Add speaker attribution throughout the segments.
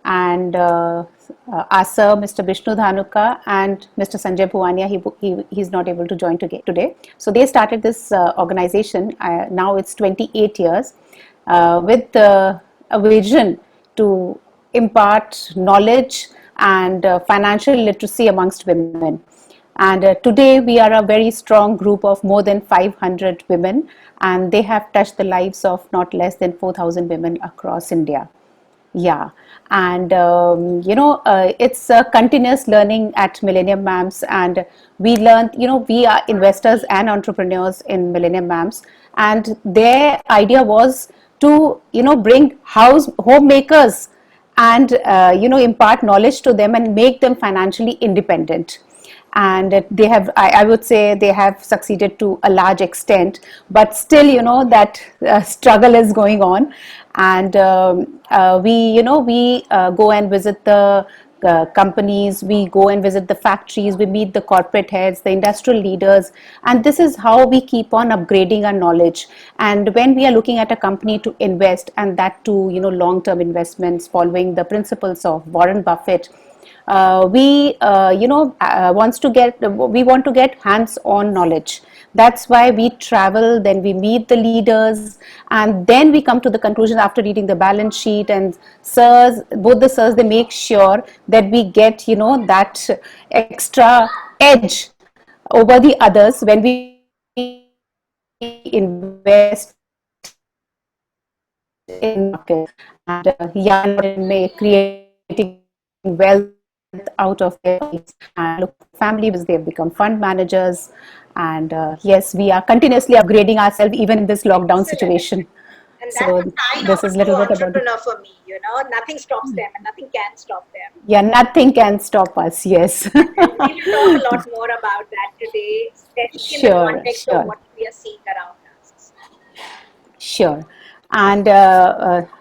Speaker 1: and our sir, Mr. Vishnu Dhanuka, and Mr. Sanjay Bhuwania. He's not able to join today. So they started this organization. Now it's 28 years with a vision to impart knowledge and financial literacy amongst women. And today we are a very strong group of more than 500 women, and they have touched the lives of not less than 4,000 women across India. Yeah, and it's a continuous learning at Millennium Mams, and we learn. We are investors and entrepreneurs in Millennium Mams, and their idea was to bring homemakers and impart knowledge to them and make them financially independent. And they have, I would say they have succeeded to a large extent, but still that struggle is going on. And we go and visit the companies, we go and visit the factories, we meet the corporate heads, the industrial leaders, and this is how we keep on upgrading our knowledge. And when we are looking at a company to invest, and that too long term investments following the principles of Warren Buffett, we we want to get hands-on knowledge. That's why we travel, then we meet the leaders, and then we come to the conclusion after reading the balance sheet. And both the sirs, they make sure that we get that extra edge over the others when we invest in market. And creating wealth out of their and look family because they have become fund managers. And yes, we are continuously upgrading ourselves even in this lockdown
Speaker 2: Excellent.
Speaker 1: situation.
Speaker 2: And that's
Speaker 1: So
Speaker 2: a sign
Speaker 1: this
Speaker 2: of a
Speaker 1: is a
Speaker 2: true
Speaker 1: little bit about it.
Speaker 2: entrepreneur for me. Nothing stops them and nothing can stop them.
Speaker 1: Yeah, nothing can stop us. Yes.
Speaker 2: And we will talk a lot more about that today, especially in the
Speaker 1: Sure,
Speaker 2: context of
Speaker 1: sure.
Speaker 2: what we are seeing around us.
Speaker 1: Sure. And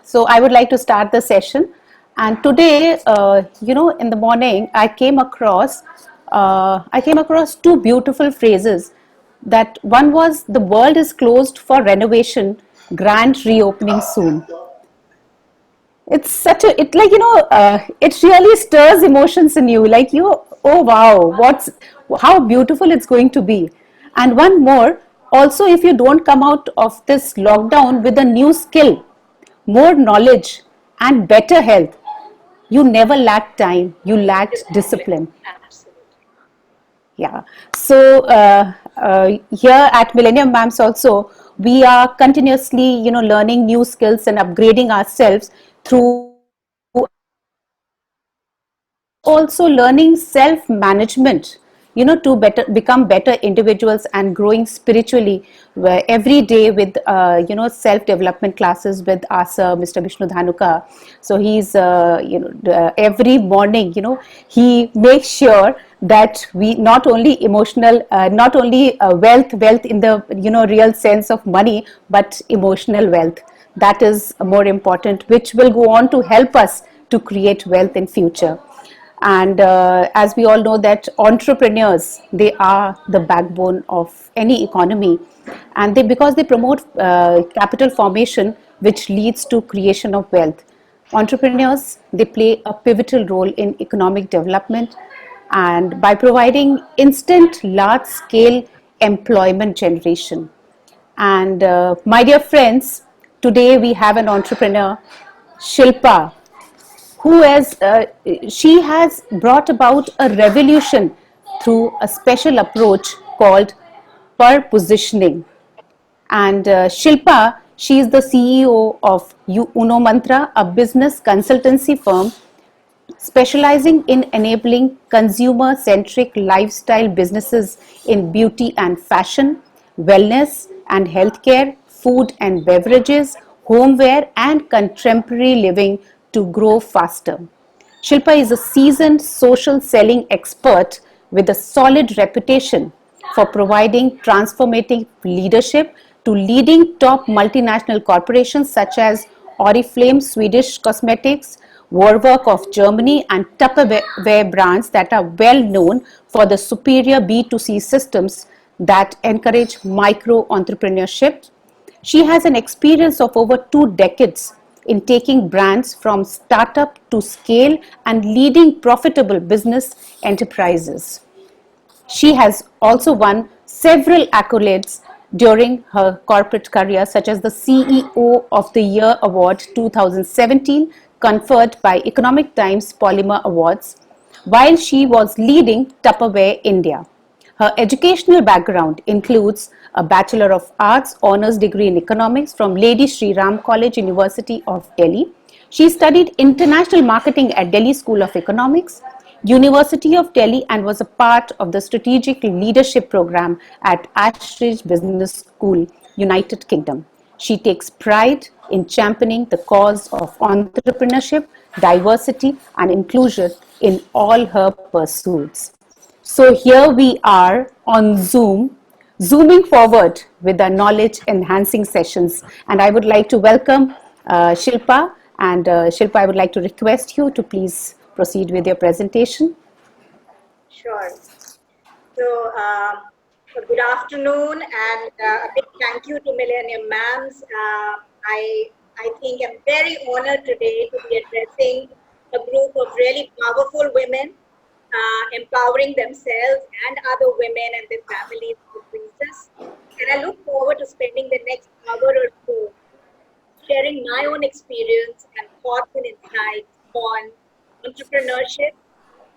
Speaker 1: so I would like to start the session. And today, in the morning, I came across two beautiful phrases. That one was, "The world is closed for renovation, grand reopening soon." It's such a, it like, it really stirs emotions in you. Like oh wow, how beautiful it's going to be. And one more, also, if you don't come out of this lockdown with a new skill, more knowledge, and better health, you never lacked time, you lacked
Speaker 2: Discipline.
Speaker 1: discipline.
Speaker 2: Absolutely.
Speaker 1: Yeah. So here at Millennium Mams also, we are continuously, learning new skills and upgrading ourselves through also learning self management, to become better individuals and growing spiritually every day with self development classes with our sir, Mr. Vishnu Dhanuka. So he's every morning, he makes sure that we not only emotional, not only wealth in the real sense of money, but emotional wealth, that is more important, which will go on to help us to create wealth in future. And as we all know that entrepreneurs, they are the backbone of any economy, and because they promote capital formation, which leads to creation of wealth. Entrepreneurs, they play a pivotal role in economic development, and by providing instant large scale employment generation. And my dear friends, today we have an entrepreneur, Shilpa, who has she has brought about a revolution through a special approach called per positioning. And Shilpa, she is the CEO of Unomantra, a business consultancy firm specializing in enabling consumer centric lifestyle businesses in beauty and fashion, wellness and healthcare, food and beverages, homeware, and contemporary living to grow faster. Shilpa is a seasoned social selling expert with a solid reputation for providing transformative leadership to leading top multinational corporations such as Oriflame Swedish Cosmetics, Warburg of Germany, and Tupperware brands that are well known for the superior B2C systems that encourage micro entrepreneurship. She has an experience of over 2 decades in taking brands from startup to scale and leading profitable business enterprises. She has also won several accolades during her corporate career, such as the CEO of the Year Award 2017, conferred by Economic Times Polymer Awards, while she was leading Tupperware India. Her educational background includes a Bachelor of Arts Honours degree in Economics from Lady Shri Ram College, University of Delhi. She studied international marketing at Delhi School of Economics, University of Delhi, and was a part of the strategic leadership program at Ashridge Business School, United Kingdom. She takes pride in championing the cause of entrepreneurship, diversity, and inclusion in all her pursuits. So here we are on Zoom, zooming forward with the knowledge enhancing sessions. And I would like to welcome Shilpa. And Shilpa, I would like to request you to please proceed with your presentation.
Speaker 2: Sure. So, good afternoon, and a big thank you to Millennium Ma'ams. I think I'm very honored today to be addressing a group of really powerful women, empowering themselves and other women and their families with wisdom. And I look forward to spending the next hour or so sharing my own experience and thoughts and insights on entrepreneurship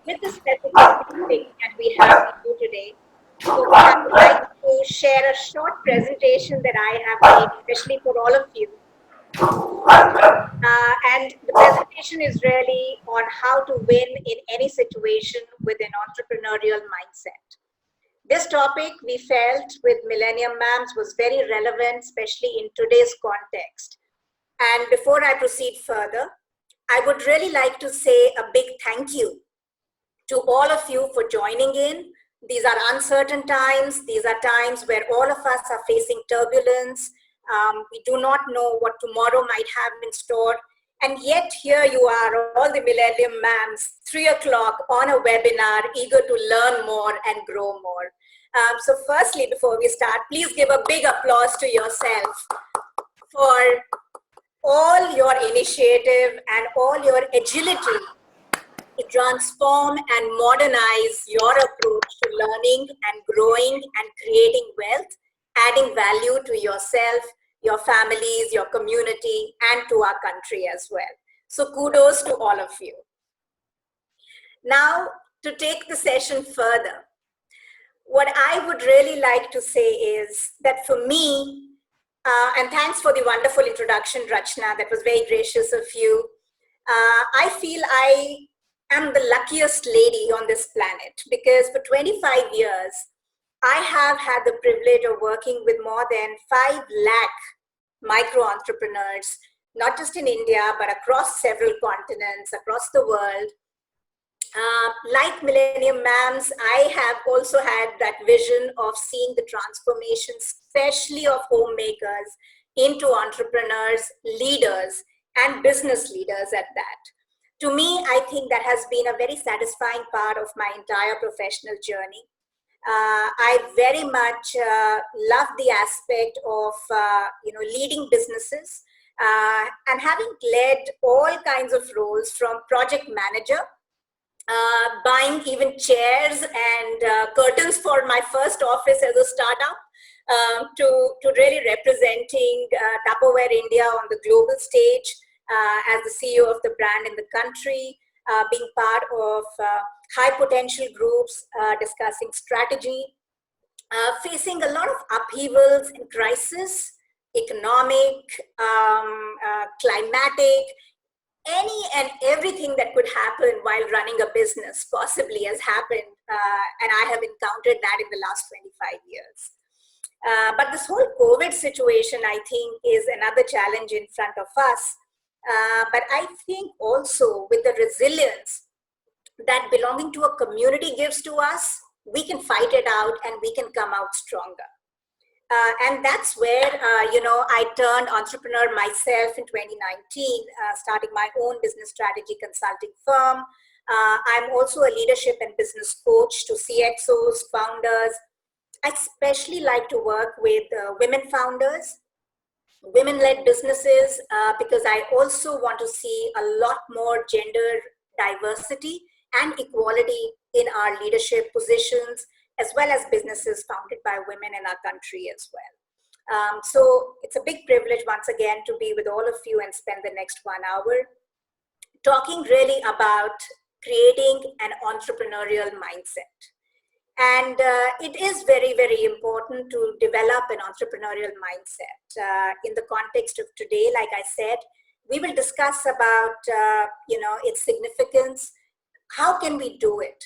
Speaker 2: with the specific topic that we have for you today, for which I would like to share a short presentation that I have made, especially for all of you. And the presentation is really on how to win in any situation with an entrepreneurial mindset. This topic we felt with Millennium Mams was very relevant, especially in today's context. And before I proceed further, I would really like to say a big thank you to all of you for joining in. These are uncertain times. These are times where all of us are facing turbulence. We do not know what tomorrow might have in store. And yet here you are, all the Millennium Mams, 3 o'clock on a webinar, eager to learn more and grow more. So firstly, before we start, please give a big applause to yourself for all your initiative and all your agility to transform and modernize your approach to learning and growing and creating wealth, adding value to yourself, your families, your community, and to our country as well. So kudos to all of you. Now, to take the session further, what I would really like to say is that for me, and thanks for the wonderful introduction, Rachna, that was very gracious of you. I feel I am the luckiest lady on this planet because for 25 years, I have had the privilege of working with more than 5 lakh micro entrepreneurs, not just in India, but across several continents, across the world. Like Millennium Mams, I have also had that vision of seeing the transformation, especially of homemakers, into entrepreneurs, leaders, and business leaders at that. To me, I think that has been a very satisfying part of my entire professional journey. I very much love the aspect of leading businesses and having led all kinds of roles from project manager, buying even chairs and curtains for my first office as a startup, to really representing Tupperware India on the global stage as the CEO of the brand in the country, being part of high potential groups discussing strategy, facing a lot of upheavals and crisis, economic, climatic, any and everything that could happen while running a business possibly has happened, and I have encountered that in the last 25 years. But this whole COVID situation, I think, is another challenge in front of us. But I think also with the resilience that belonging to a community gives to us, we can fight it out and we can come out stronger. And that's where, I turned entrepreneur myself in 2019, starting my own business strategy consulting firm. I'm also a leadership and business coach to CXOs, founders. I especially like to work with women founders, women-led businesses, because I also want to see a lot more gender diversity and equality in our leadership positions, as well as businesses founded by women in our country as well. So it's a big privilege once again to be with all of you and spend the next 1 hour talking really about creating an entrepreneurial mindset. And it is very, very important to develop an entrepreneurial mindset. In the context of today, like I said, we will discuss about its significance. How can we do it?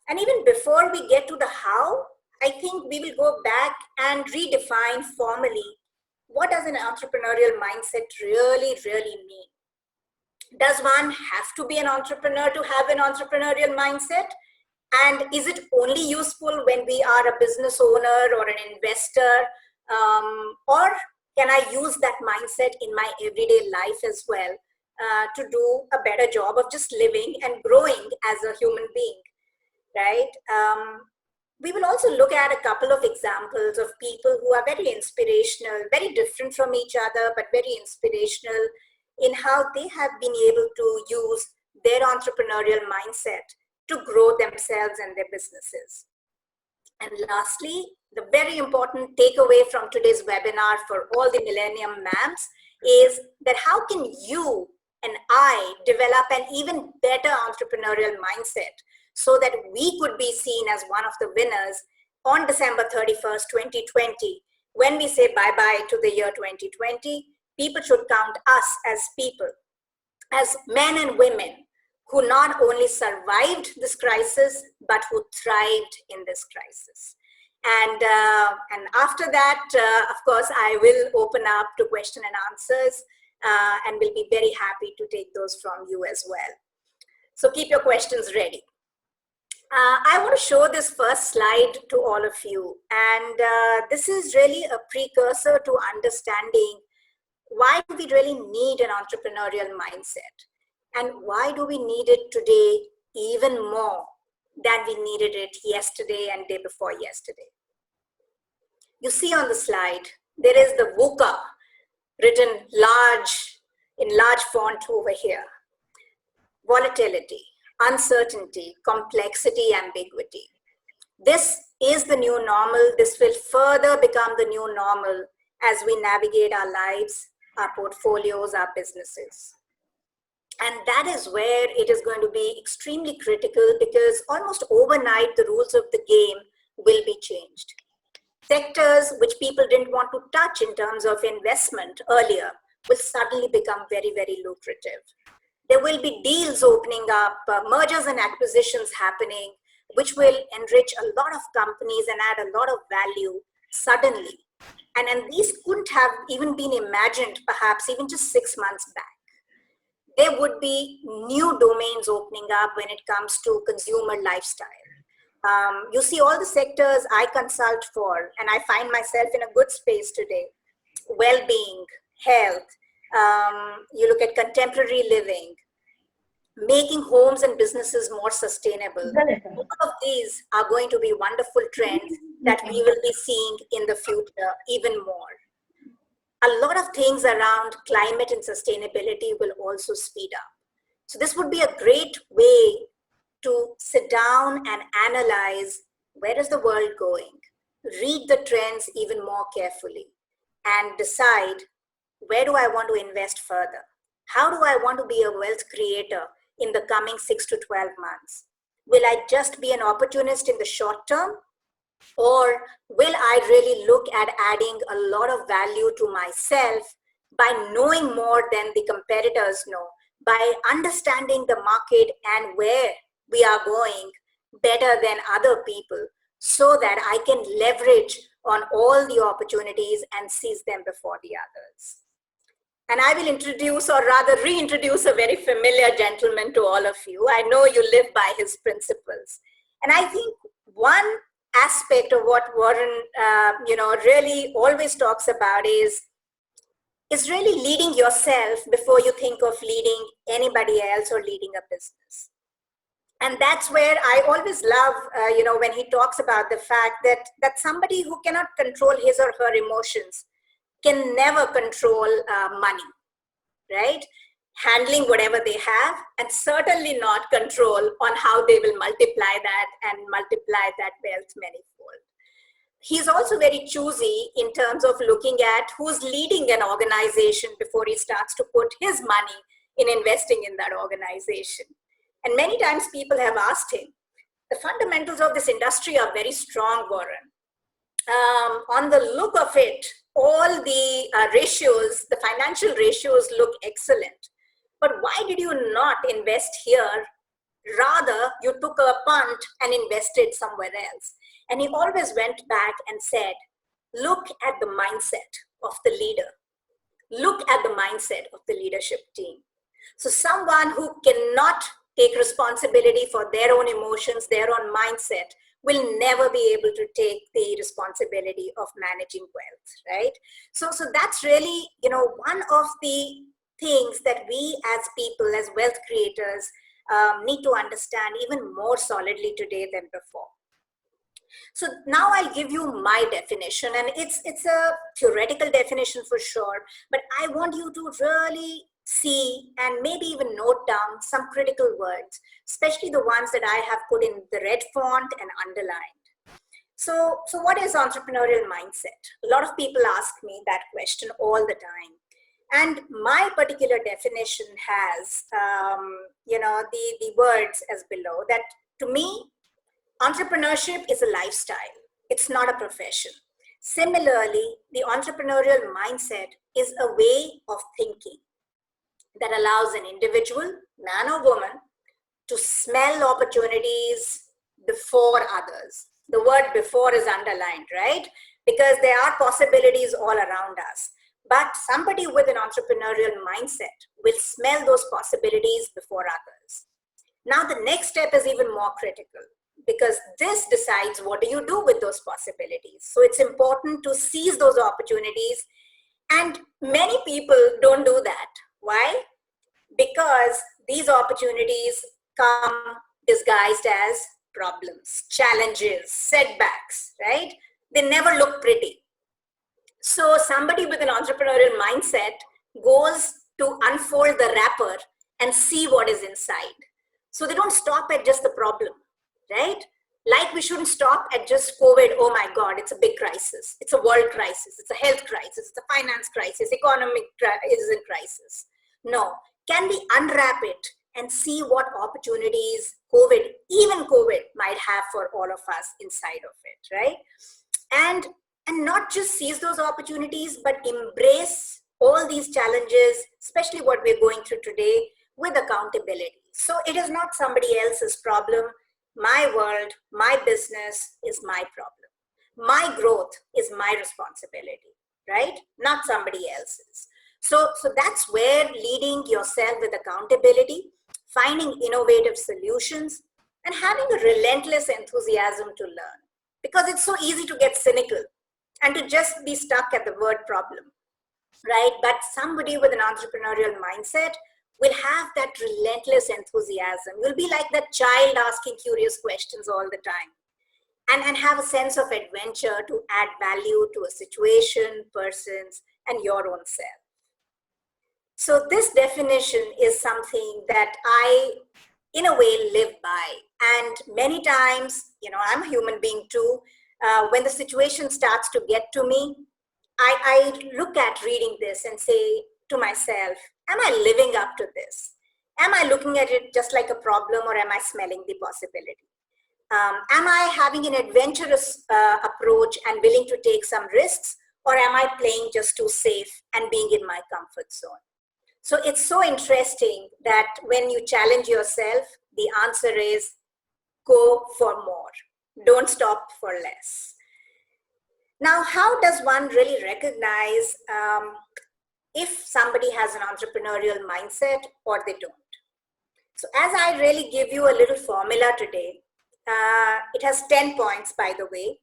Speaker 2: And even before we get to the how, I think we will go back and redefine formally what does an entrepreneurial mindset really, really mean. Does one have to be an entrepreneur to have an entrepreneurial mindset? And is it only useful when we are a business owner or an investor? Or can I use that mindset in my everyday life as well to do a better job of just living and growing as a human being, right? We will also look at a couple of examples of people who are very inspirational, very different from each other, but very inspirational in how they have been able to use their entrepreneurial mindset to grow themselves and their businesses. And lastly, the very important takeaway from today's webinar for all the Millennium Mams is that how can you and I develop an even better entrepreneurial mindset so that we could be seen as one of the winners on December 31st, 2020. When we say bye-bye to the year 2020, people should count us as people, as men and women who not only survived this crisis, but who thrived in this crisis. And after that, of course, I will open up to question and answers, and will be very happy to take those from you as well. So keep your questions ready. I want to show this first slide to all of you. And this is really a precursor to understanding why do we really need an entrepreneurial mindset? And why do we need it today even more than we needed it yesterday and day before yesterday? You see on the slide, there is the VUCA written in large font over here. Volatility, uncertainty, complexity, ambiguity. This is the new normal. This will further become the new normal as we navigate our lives, our portfolios, our businesses. And that is where it is going to be extremely critical, because almost overnight, the rules of the game will be changed. Sectors which people didn't want to touch in terms of investment earlier will suddenly become very, very lucrative. There will be deals opening up, mergers and acquisitions happening, which will enrich a lot of companies and add a lot of value suddenly. And these couldn't have even been imagined, perhaps even just 6 months back. There would be new domains opening up when it comes to consumer lifestyle. You see all the sectors I consult for, and I find myself in a good space today. Well-being, health, you look at contemporary living, making homes and businesses more sustainable. All of these are going to be wonderful trends that we will be seeing in the future even more. A lot of things around climate and sustainability will also speed up. So this would be a great way to sit down and analyze where is the world going, read the trends even more carefully, and decide where do I want to invest further? How do I want to be a wealth creator in the coming 6 to 12 months? Will I just be an opportunist in the short term? Or will I really look at adding a lot of value to myself by knowing more than the competitors know, by understanding the market and where we are going better than other people, so that I can leverage on all the opportunities and seize them before the others? And I will introduce, or rather reintroduce, a very familiar gentleman to all of you. I know you live by his principles. And I think one aspect of what Warren really always talks about is really leading yourself before you think of leading anybody else or leading a business. And that's where I always love, when he talks about the fact that somebody who cannot control his or her emotions can never control money, right? Handling whatever they have, and certainly not control on how they will multiply that and multiply that wealth manifold. He's also very choosy in terms of looking at who's leading an organization before he starts to put his money in investing in that organization. And many times people have asked him, the fundamentals of this industry are very strong, Warren. On the look of it, all the ratios, the financial ratios look excellent. But why did you not invest here? Rather, you took a punt and invested somewhere else. And he always went back and said, look at the mindset of the leader. Look at the mindset of the leadership team. So someone who cannot take responsibility for their own emotions, their own mindset, will never be able to take the responsibility of managing wealth, right? So that's really, one of the things that we as people, as wealth creators, need to understand even more solidly today than before. So now I'll give you my definition, and it's a theoretical definition for sure, but I want you to really see and maybe even note down some critical words, especially the ones that I have put in the red font and underlined. So what is entrepreneurial mindset? A lot of people ask me that question all the time. And my particular definition has, the words as below, that to me, entrepreneurship is a lifestyle. It's not a profession. Similarly, the entrepreneurial mindset is a way of thinking that allows an individual, man or woman, to smell opportunities before others. The word before is underlined, right? Because there are possibilities all around us. But somebody with an entrepreneurial mindset will smell those possibilities before others. Now, the next step is even more critical, because this decides what do you do with those possibilities. So it's important to seize those opportunities. And many people don't do that. Why? Because these opportunities come disguised as problems, challenges, setbacks, right? They never look pretty. So somebody with an entrepreneurial mindset goes to unfold the wrapper and see what is inside. So they don't stop at just the problem, right? Like we shouldn't stop at just COVID. Oh my God, it's a big crisis. It's a world crisis. It's a health crisis. It's a finance crisis. Economic is in crisis. No. Can we unwrap it and see what opportunities even COVID might have for all of us inside of it, right? And not just seize those opportunities, but embrace all these challenges, especially what we're going through today, with accountability. So it is not somebody else's problem. My world, my business is my problem. My growth is my responsibility, right? Not somebody else's. So that's where leading yourself with accountability, finding innovative solutions, and having a relentless enthusiasm to learn. Because it's so easy to get cynical and to just be stuck at the word problem, right? But somebody with an entrepreneurial mindset will have that relentless enthusiasm. You'll be like that child asking curious questions all the time, and have a sense of adventure to add value to a situation, persons, and your own self. So this definition is something that I, in a way, live by. And many times, I'm a human being too. When the situation starts to get to me, I look at reading this and say to myself, am I living up to this? Am I looking at it just like a problem, or am I smelling the possibility? Am I having an adventurous approach and willing to take some risks, or am I playing just too safe and being in my comfort zone? So it's so interesting that when you challenge yourself, the answer is go for more. Don't stop for less. Now, how does one really recognize if somebody has an entrepreneurial mindset or they don't? So as I really give you a little formula today, it has 10 points, by the way.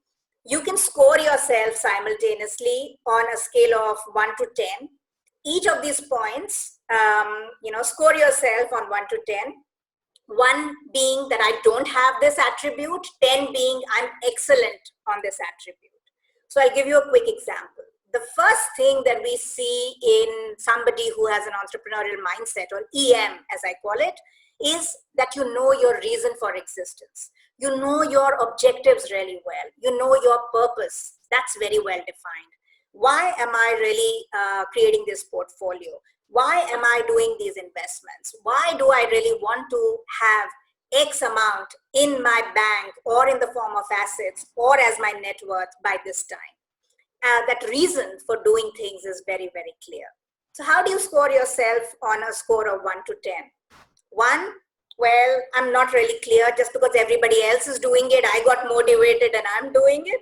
Speaker 2: You can score yourself simultaneously on a scale of 1 to 10. Each of these points, score yourself on 1 to 10. 1 being that I don't have this attribute, 10 being I'm excellent on this attribute. So I'll give you a quick example. the first thing that we see in somebody who has an entrepreneurial mindset, or EM as I call it, is that you know your reason for existence. You know your objectives really well. You know your purpose. That's very well defined. Why am I really creating this portfolio? Why am I doing these investments? Why do I really want to have X amount in my bank or in the form of assets or as my net worth by this time? That reason for doing things is very, very clear. So how do you score yourself on a score of 1 to 10? 1, well, I'm not really clear. Just because everybody else is doing it, I got motivated and I'm doing it.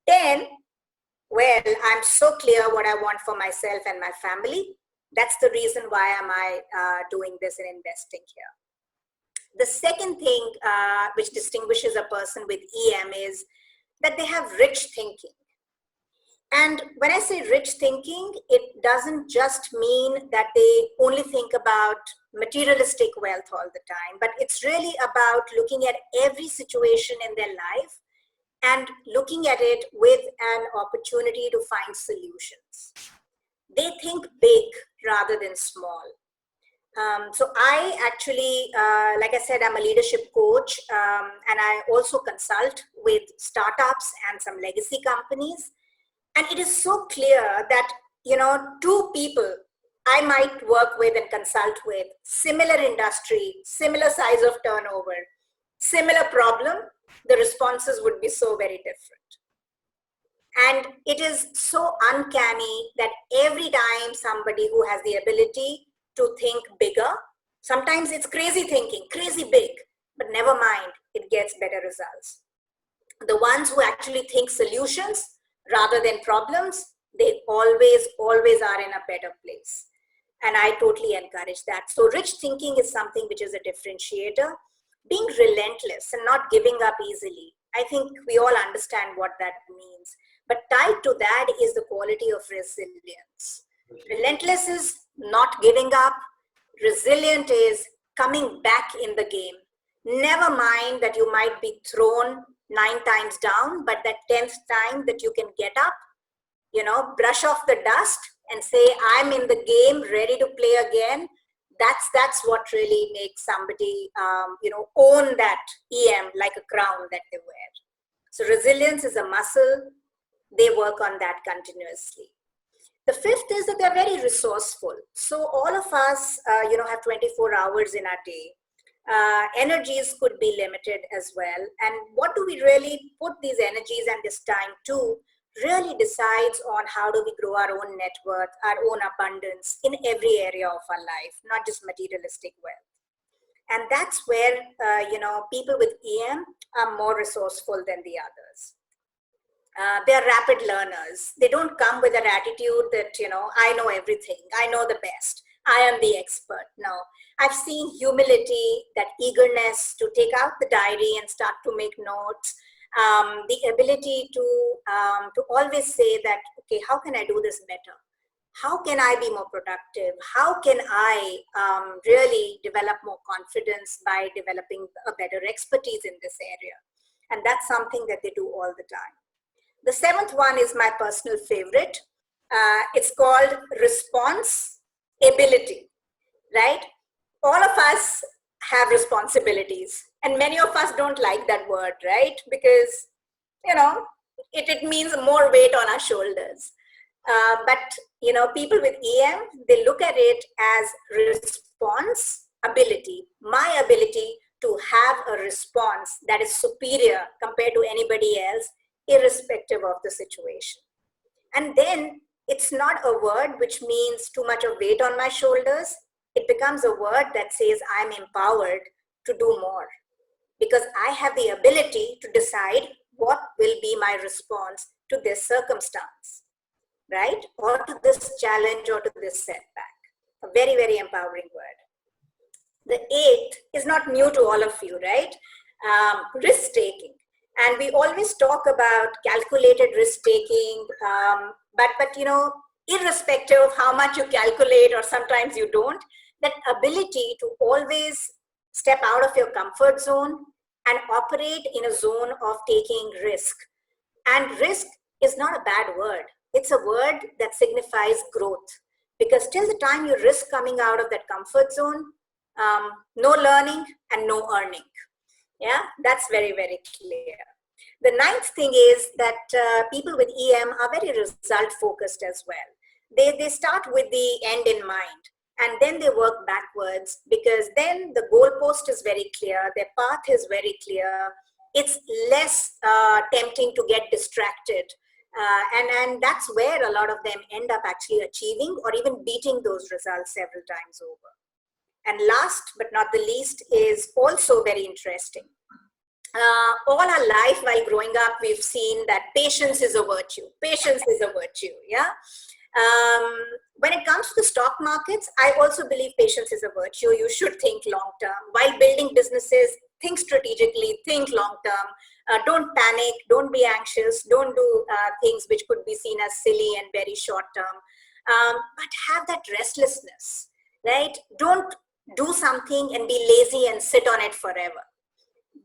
Speaker 2: 10, well, I'm so clear what I want for myself and my family. That's the reason why am I doing this and investing here. The second thing which distinguishes a person with EM is that they have rich thinking. And when I say rich thinking, it doesn't just mean that they only think about materialistic wealth all the time, but it's really about looking at every situation in their life and looking at it with an opportunity to find solutions. They think big rather than small. So I actually, like I said, I'm a leadership coach, and I also consult with startups and some legacy companies. And it is so clear that, two people I might work with and consult with, similar industry, similar size of turnover, similar problem, the responses would be so very different. And it is so uncanny that every time somebody who has the ability to think bigger, sometimes it's crazy thinking, crazy big, but never mind, it gets better results. The ones who actually think solutions rather than problems, they always are in a better place. And I totally encourage that. So rich thinking is something which is a differentiator. Being relentless and not giving up easily. I think we all understand what that means. But tied to that is the quality of resilience. Relentless is not giving up. Resilient is coming back in the game. Never mind that you might be thrown 9 times down, but that 10th time that you can get up, brush off the dust and say, I'm in the game, ready to play again. That's what really makes somebody, own that EM like a crown that they wear. So resilience is a muscle. They work on that continuously. The fifth is that they're very resourceful. So all of us, have 24 hours in our day. Energies could be limited as well. And what do we really put these energies and this time to really decides on how do we grow our own net worth, our own abundance in every area of our life, not just materialistic wealth. And that's where, people with EM are more resourceful than the others. They're rapid learners. They don't come with an attitude that, I know everything, I know the best, I am the expert. No, I've seen humility, that eagerness to take out the diary and start to make notes, the ability to always say that, okay, how can I do this better? How can I be more productive? How can I really develop more confidence by developing a better expertise in this area? And that's something that they do all the time. The seventh one is my personal favorite. It's called response ability, right? All of us have responsibilities, and many of us don't like that word, right? Because, it means more weight on our shoulders. But, people with EM, they look at it as response ability, my ability to have a response that is superior compared to anybody else, irrespective of the situation. And then it's not a word which means too much of weight on my shoulders. It becomes a word that says I'm empowered to do more because I have the ability to decide what will be my response to this circumstance, right? Or to this challenge or to this setback. A very, very empowering word. The eighth is not new to all of you, right? Risk-taking. And we always talk about calculated risk-taking, but irrespective of how much you calculate or sometimes you don't, that ability to always step out of your comfort zone and operate in a zone of taking risk. And risk is not a bad word. It's a word that signifies growth, because till the time you risk coming out of that comfort zone, no learning and no earning. Yeah, that's very, very clear. The ninth thing is that people with EM are very result focused as well. They start with the end in mind, and then they work backwards, because then the goalpost is very clear, their path is very clear. It's less tempting to get distracted. And that's where a lot of them end up actually achieving or even beating those results several times over. And last but not the least is also very interesting. All our life while growing up, we've seen that patience is a virtue. Patience is a virtue, yeah? When it comes to the stock markets, I also believe patience is a virtue. You should think long term. While building businesses, think strategically, think long term. Don't panic, don't be anxious, don't do things which could be seen as silly and very short term. But have that restlessness, right? Don't do something and be lazy and sit on it forever.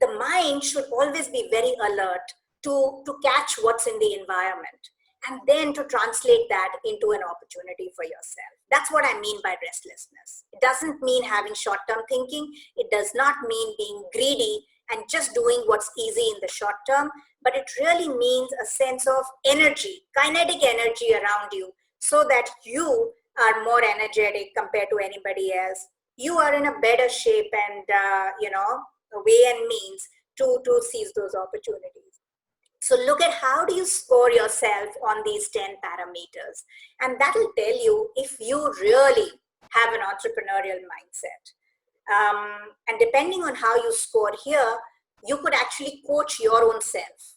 Speaker 2: The mind should always be very alert to catch what's in the environment, and then to translate that into an opportunity for yourself. That's what I mean by restlessness. It doesn't mean having short-term thinking. It does not mean being greedy and just doing what's easy in the short term, but it really means a sense of energy, kinetic energy around you, so that you are more energetic compared to anybody else. You are in a better shape and, way and means to seize those opportunities. So look at how do you score yourself on these 10 parameters. And that'll tell you if you really have an entrepreneurial mindset. And depending on how you score here, you could actually coach your own self,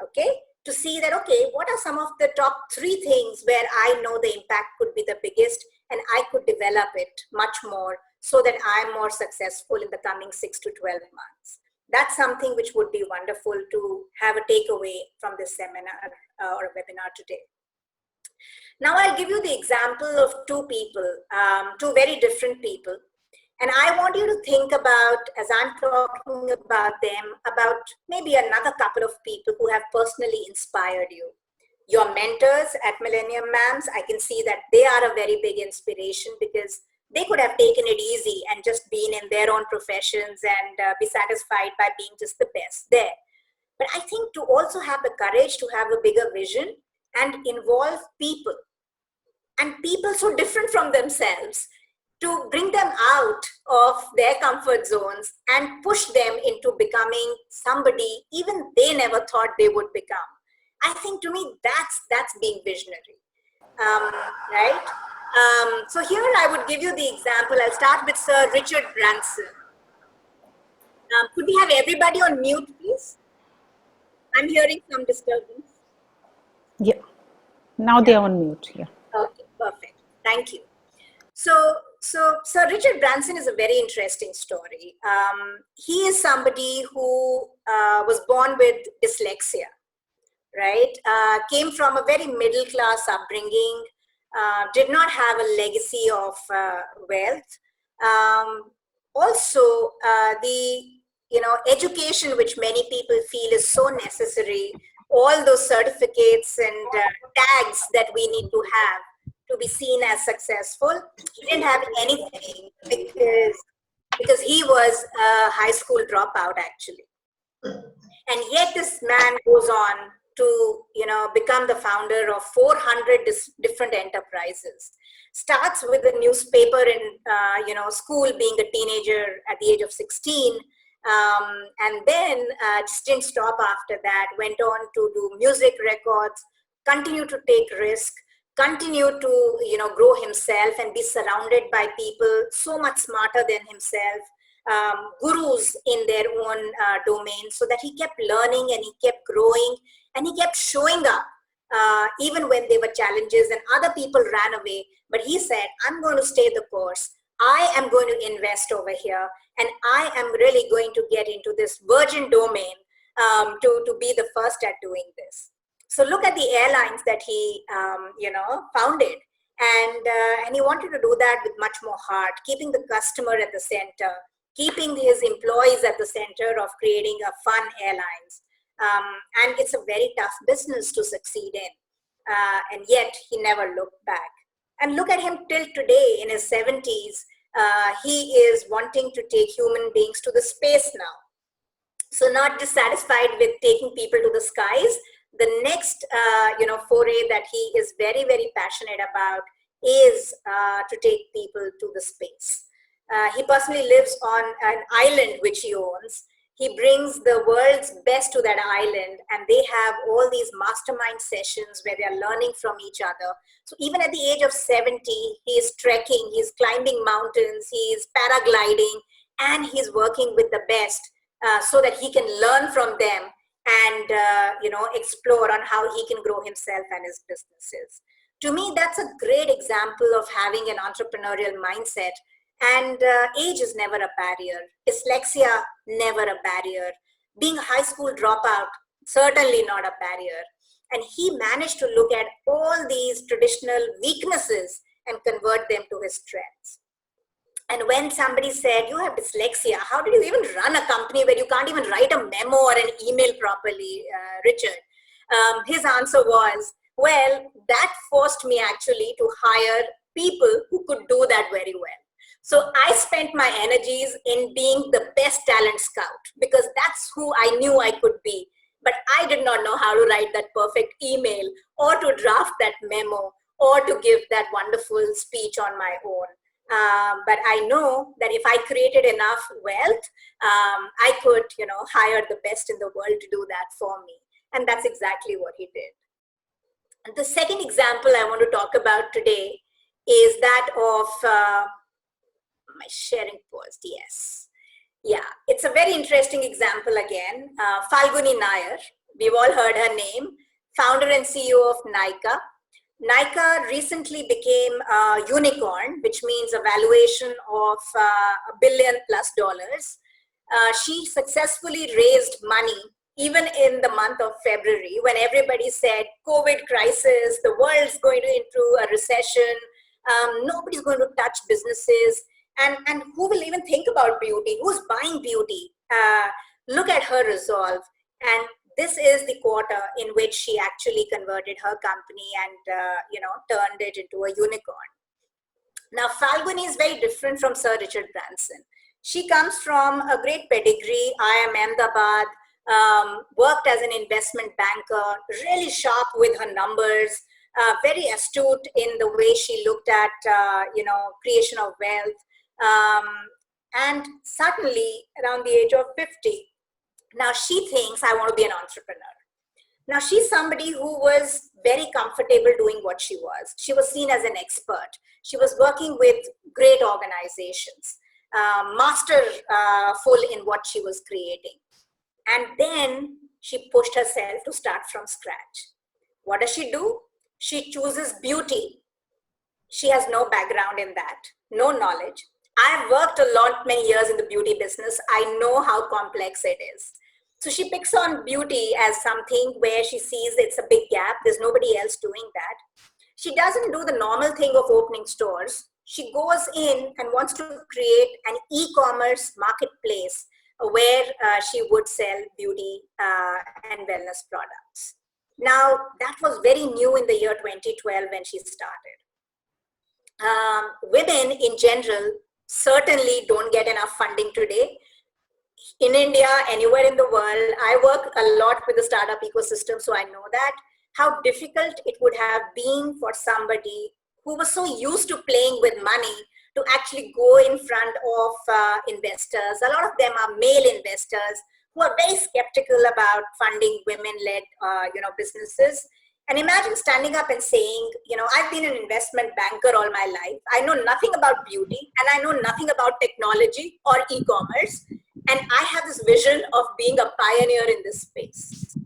Speaker 2: okay? To see that, okay, what are some of the top 3 things where I know the impact could be the biggest and I could develop it much more so that I'm more successful in the coming 6 to 12 months. That's something which would be wonderful to have a takeaway from this seminar or a webinar today. Now I'll give you the example of 2 people, 2 very different people. And I want you to think about, as I'm talking about them, about maybe another couple of people who have personally inspired you. Your mentors at Millennium Mams, I can see that they are a very big inspiration, because they could have taken it easy and just been in their own professions and be satisfied by being just the best there. But I think to also have the courage to have a bigger vision and involve people, and people so different from themselves, to bring them out of their comfort zones and push them into becoming somebody even they never thought they would become. I think to me, that's being visionary, right? So here I would give you the example. I'll start with Sir Richard Branson. Could we have everybody on mute, please? I'm hearing some disturbance.
Speaker 1: Yeah. Now they are on mute. Yeah.
Speaker 2: Okay, perfect. Thank you. So Sir Richard Branson is a very interesting story. He is somebody who was born with dyslexia, right? Came from a very middle class upbringing, did not have a legacy of wealth. Also, the education which many people feel is so necessary, all those certificates and tags that we need to have to be seen as successful, he didn't have anything, because he was a high school dropout actually. And yet this man goes on to become the founder of 400 different enterprises. Starts with a newspaper in school, being a teenager at the age of 16, and then just didn't stop after that. Went on to do music records, continue to take risk, continue to grow himself and be surrounded by people so much smarter than himself, gurus in their own domain, so that he kept learning and he kept growing and he kept showing up even when there were challenges and other people ran away. But he said, I'm going to stay the course. I am going to invest over here, and I am really going to get into this virgin domain to be the first at doing this. So look at the airlines that he founded, and he wanted to do that with much more heart, keeping the customer at the center, keeping his employees at the center of creating a fun airlines. And it's a very tough business to succeed in. and yet he never looked back. And look at him till today in his 70s. He is wanting to take human beings to the space now. So not dissatisfied with taking people to the skies, the next foray that he is very, very passionate about is to take people to the space. He personally lives on an island which he owns. He brings the world's best to that island, and they have all these mastermind sessions where they are learning from each other. So even at the age of 70, he is trekking, he's climbing mountains, he's paragliding, and he's working with the best so that he can learn from them and explore on how he can grow himself and his businesses. To me, that's a great example of having an entrepreneurial mindset. And age is never a barrier. Dyslexia, never a barrier. Being a high school dropout, certainly not a barrier. And he managed to look at all these traditional weaknesses and convert them to his strengths. And when somebody said, you have dyslexia, how did you even run a company where you can't even write a memo or an email properly, Richard? His answer was, well, that forced me actually to hire people who could do that very well. So I spent my energies in being the best talent scout because that's who I knew I could be. But I did not know how to write that perfect email or to draft that memo or to give that wonderful speech on my own. But I know that if I created enough wealth, I could, hire the best in the world to do that for me. And that's exactly what he did. And the second example I want to talk about today is that of my sharing paused. Yes. Yeah, it's a very interesting example again. Falguni Nair, we've all heard her name, founder and CEO of Nykaa. Nykaa recently became a unicorn, which means a valuation of $1 billion plus. She successfully raised money even in the month of February when everybody said COVID crisis, the world's going into a recession, nobody's going to touch businesses. And who will even think about beauty? Who's buying beauty? Look at her resolve. And this is the quarter in which she actually converted her company and turned it into a unicorn. Now, Falguni is very different from Sir Richard Branson. She comes from a great pedigree, IIM Ahmedabad, worked as an investment banker, really sharp with her numbers, very astute in the way she looked at creation of wealth. And suddenly, around the age of 50, now she thinks, I want to be an entrepreneur. Now she's somebody who was very comfortable doing what she was. She was seen as an expert. She was working with great organizations, masterful in what she was creating. And then she pushed herself to start from scratch. What does she do? She chooses beauty. She has no background in that, no knowledge. I've worked a lot, many years in the beauty business. I know how complex it is. So she picks on beauty as something where she sees it's a big gap. There's nobody else doing that. She doesn't do the normal thing of opening stores. She goes in and wants to create an e-commerce marketplace where she would sell beauty and wellness products. Now, that was very new in the year 2012 when she started. Women in general certainly don't get enough funding today. In India, anywhere in the world, I work a lot with the startup ecosystem, so I know that how difficult it would have been for somebody who was so used to playing with money to actually go in front of investors. A lot of them are male investors who are very skeptical about funding women-led businesses. And imagine standing up and saying, I've been an investment banker all my life. I know nothing about beauty and I know nothing about technology or e-commerce. And I have this vision of being a pioneer in this space.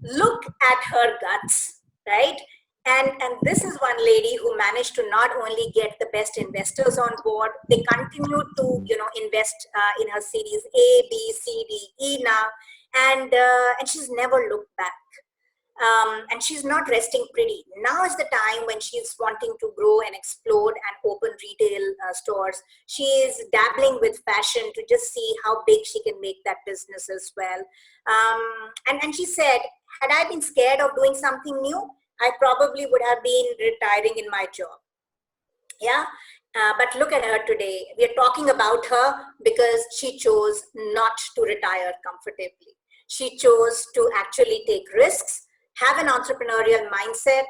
Speaker 2: Look at her guts, right? And this is one lady who managed to not only get the best investors on board, they continue to, invest in her series A, B, C, D, E now. And she's never looked back. And she's not resting pretty. Now is the time when she's wanting to grow and explode and open retail stores. She is dabbling with fashion to just see how big she can make that business as well. And she said, had I been scared of doing something new? I probably would have been retiring in my job. Yeah. But look at her today. We are talking about her because she chose not to retire comfortably. She chose to actually take risks, have an entrepreneurial mindset,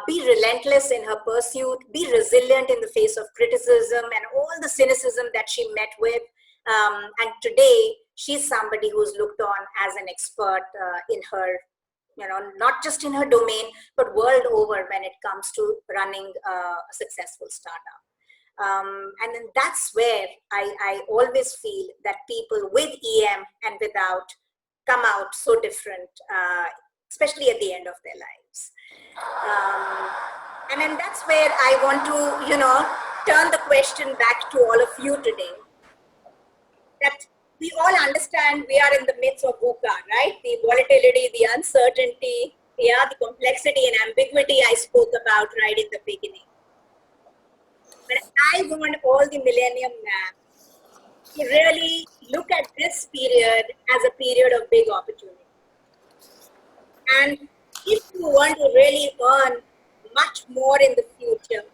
Speaker 2: be relentless in her pursuit, be resilient in the face of criticism and all the cynicism that she met with. And today, she's somebody who's looked on as an expert in her, not just in her domain, but world over when it comes to running a successful startup. And then that's where I always feel that people with EM and without come out so different, especially at the end of their lives. And then that's where I want to, turn the question back to all of you today. That we all understand we are in the midst of VUCA, right? The volatility, the uncertainty, the complexity and ambiguity I spoke about right in the beginning. But I want all the Millennium Mams to really look at this period as a period of big opportunity. And if you want to really earn much more in the future,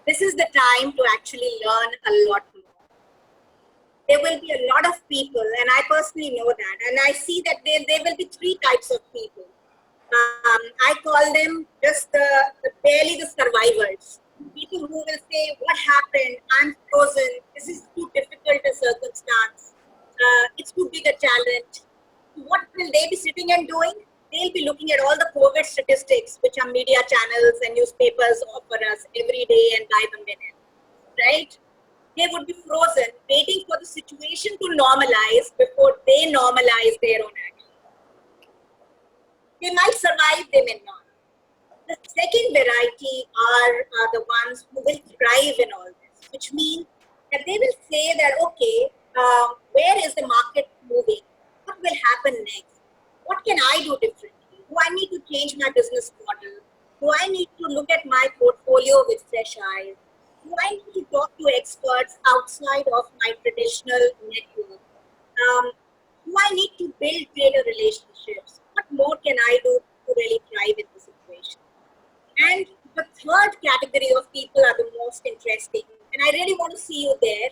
Speaker 2: this is the time to actually learn a lot more. There will be a lot of people, and I personally know that, and I see that there will be three types of people. I call them just barely the survivors. People who will say, what happened? I'm frozen. This is too difficult a circumstance. It's too big a challenge. What will they be sitting and doing? They'll be looking at all the COVID statistics, which our media channels and newspapers offer us every day and by the minute, right? They would be frozen, waiting for the situation to normalize before they normalize their own action. They might survive, they may not. The second variety are the ones who will thrive in all this, which means that they will say that, okay, where is the market moving? What will happen next? What can I do differently? Do I need to change my business model? Do I need to look at my portfolio with fresh eyes? Do I need to talk to experts outside of my traditional network? Do I need to build greater relationships? What more can I do to really thrive in this situation? And the third category of people are the most interesting, and I really want to see you there.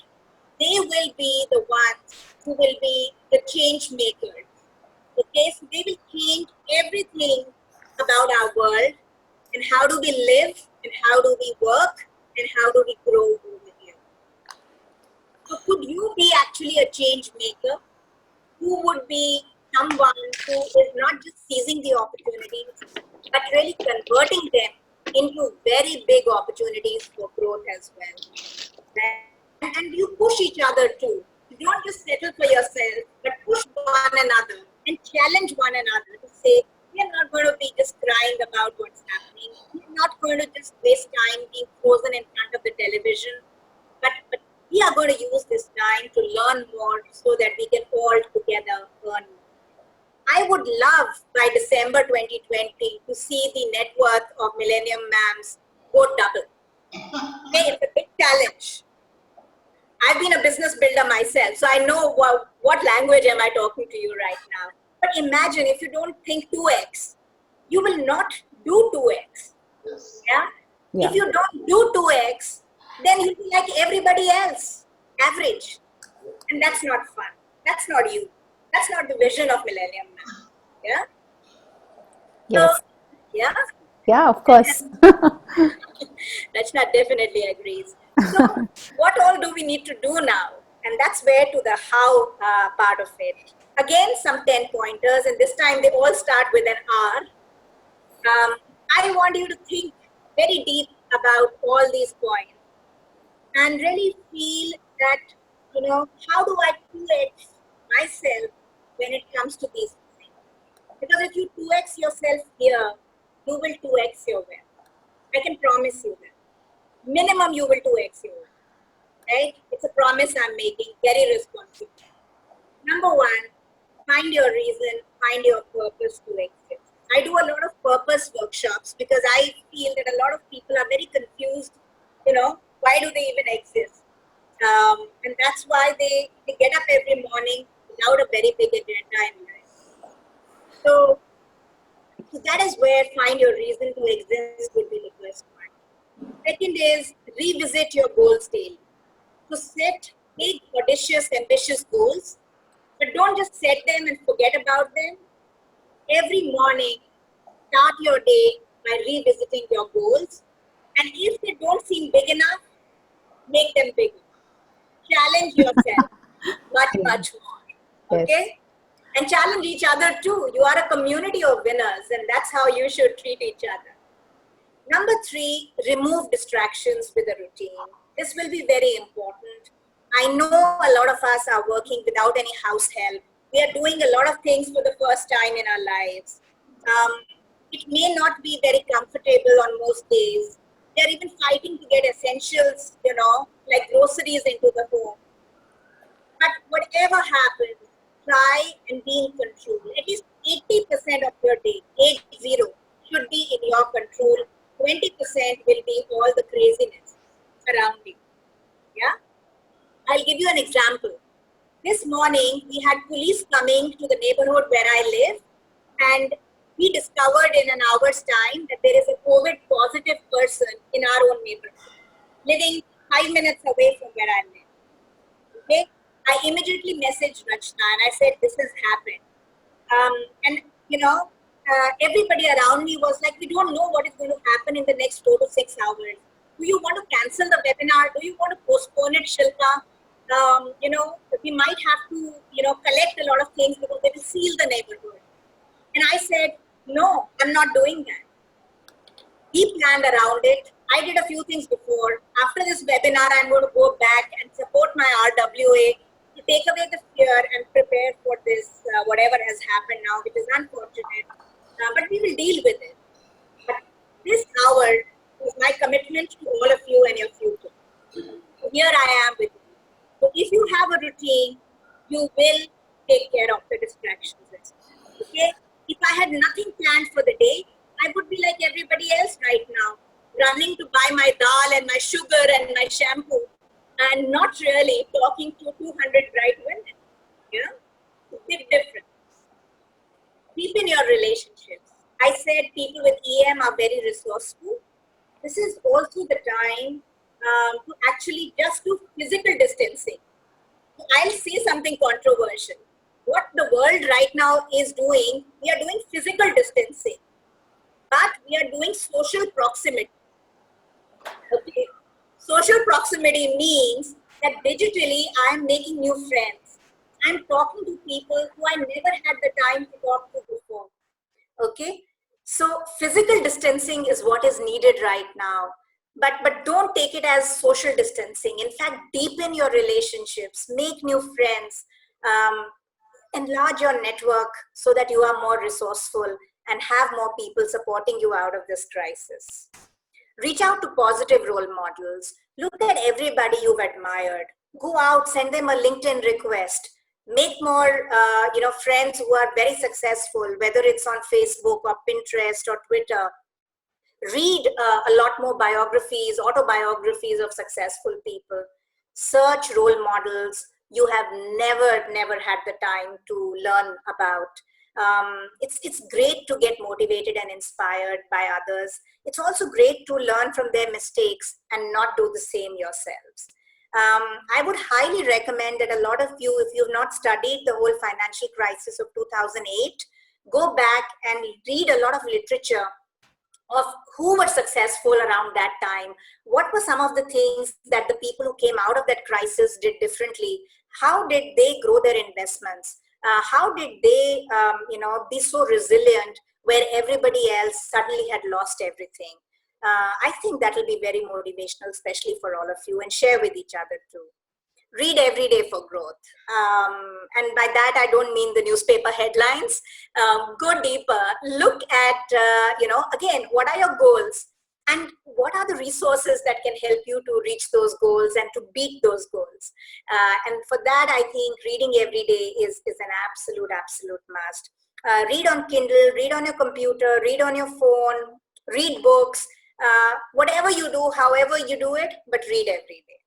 Speaker 2: They will be the ones who will be the change makers. Okay, so they will change everything about our world and how do we live and how do we work and how do we grow over here. So could you be actually a change maker? Who would be someone who is not just seizing the opportunities, but really converting them into very big opportunities for growth as well. Right? And you push each other too. You don't just settle for yourself, but push one another and challenge one another to say, we are not going to be just crying about what's happening. We're not going to just waste time being frozen in front of the television, but we are going to use this time to learn more so that we can all together earn more. I would love by December 2020 to see the net worth of Millennium Mams go double. Okay, it's a big challenge. I've been a business builder myself, so I know what language am I talking to you right now. But imagine if you don't think 2x, you will not do 2x. Yeah?
Speaker 1: Yeah.
Speaker 2: If you don't do 2x, then you'll be like everybody else, average. And that's not fun. That's not you. That's not the vision of Millennium Man. Yeah? So,
Speaker 1: Yes.
Speaker 2: yeah.
Speaker 1: Yeah, of course.
Speaker 2: Rachna definitely agrees. So, what all do we need to do now? And that's where to the how part of it. Again, some 10 pointers, and this time they all start with an R. I want you to think very deep about all these points and really feel that, how do I 2x myself when it comes to these things? Because if you 2x yourself here, you will 2x your wealth. I can promise you that. Minimum you will 2x your wealth. Right? It's a promise I'm making, very responsible. Number one, find your reason, find your purpose to exist. I do a lot of purpose workshops because I feel that a lot of people are very confused, why do they even exist? And that's why they get up every morning without a very big agenda in life. So So that is where find your reason to exist would be the first one. Second is revisit your goals daily. So set big, audacious, ambitious goals, but don't just set them and forget about them. Every morning, start your day by revisiting your goals. And if they don't seem big enough, make them bigger. Challenge yourself much,
Speaker 1: Yeah.
Speaker 2: much more.
Speaker 1: Yes.
Speaker 2: Okay? And challenge each other too. You are a community of winners, and that's how you should treat each other. Number three, remove distractions with a routine. This will be very important. I know a lot of us are working without any house help. We are doing a lot of things for the first time in our lives. Um, it may not be very comfortable on most days. We are even fighting to get essentials, like groceries into the home. But whatever happens, try and be in control. At least 80% of your day, 80, should be in your control. 20% will be all the craziness around you. Yeah? I'll give you an example. This morning, we had police coming to the neighborhood where I live, and we discovered in an hour's time that there is a COVID positive person in our own neighborhood, living 5 minutes away from where I live. Okay, I immediately messaged Rachna and I said, this has happened. And everybody around me was like, we don't know what is going to happen in the next 4 to 6 hours. Do you want to cancel the webinar? Do you want to postpone it, Shilpa? We might have to, collect a lot of things because they will seal the neighborhood. And I said, no, I'm not doing that. We planned around it. I did a few things before. After this webinar, I'm going to go back and support my RWA to take away the fear and prepare for this, whatever has happened now, which is unfortunate. But we will deal with it. But this hour is my commitment to all of you and your future. So here I am with you. So if you have a routine, you will take care of the distractions. Okay? If I had nothing planned for the day, I would be like everybody else right now, running to buy my dal and my sugar and my shampoo, and not really talking to 200 bright women. Yeah? It's a big difference. Deepen your relationships. I said people with EM are very resourceful. This is also the time to actually just do physical distancing. I'll say something controversial. What the world right now is doing, we are doing physical distancing, but we are doing social proximity. Okay. Social proximity means that digitally I am making new friends. I'm talking to people who I never had the time to talk to before. Okay. So physical distancing is what is needed right now. But don't take it as social distancing. In fact, deepen your relationships, make new friends, um, enlarge your network so that you are more resourceful and have more people supporting you out of this crisis. Reach out to positive role models. Look at everybody you've admired. Go out, send them a LinkedIn request. Make more, friends who are very successful, whether it's on Facebook or Pinterest or Twitter. Read a lot more biographies, autobiographies of successful people. Search role models you have never had the time to learn about. It's great to get motivated and inspired by others. It's also great to learn from their mistakes and not do the same yourselves. I would highly recommend that a lot of you, if you've not studied the whole financial crisis of 2008, go back and read a lot of literature of who were successful around that time. What were some of the things that the people who came out of that crisis did differently? How did they grow their investments? How did they be so resilient where everybody else suddenly had lost everything? I think that will be very motivational, especially for all of you, and share with each other too. Read every day for growth. And by that, I don't mean the newspaper headlines. Go deeper. Look at, again, what are your goals? And what are the resources that can help you to reach those goals and to beat those goals? And for that, I think reading every day is an absolute must. Read on Kindle, read on your computer, read on your phone, read books, whatever you do, however you do it, but read every day.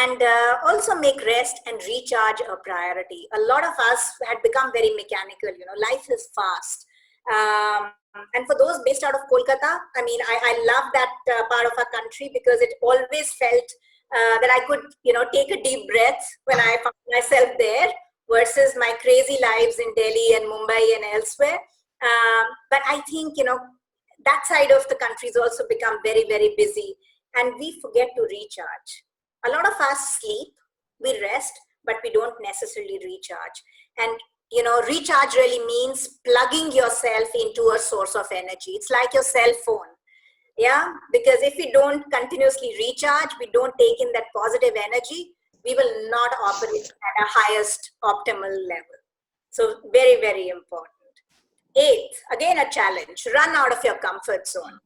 Speaker 2: And also make rest and recharge a priority. A lot of us had become very mechanical. Life is fast. And for those based out of Kolkata, I mean, I love that part of our country because it always felt that I could, take a deep breath when I found myself there versus my crazy lives in Delhi and Mumbai and elsewhere. But I think, that side of the country has also become very, very busy and we forget to recharge. A lot of us sleep, we rest, but we don't necessarily recharge. And recharge really means plugging yourself into a source of energy. It's like your cell phone. Yeah, because if we don't continuously recharge, we don't take in that positive energy, we will not operate at a highest optimal level. So very, very important. Eighth, again a challenge, run out of your comfort zone.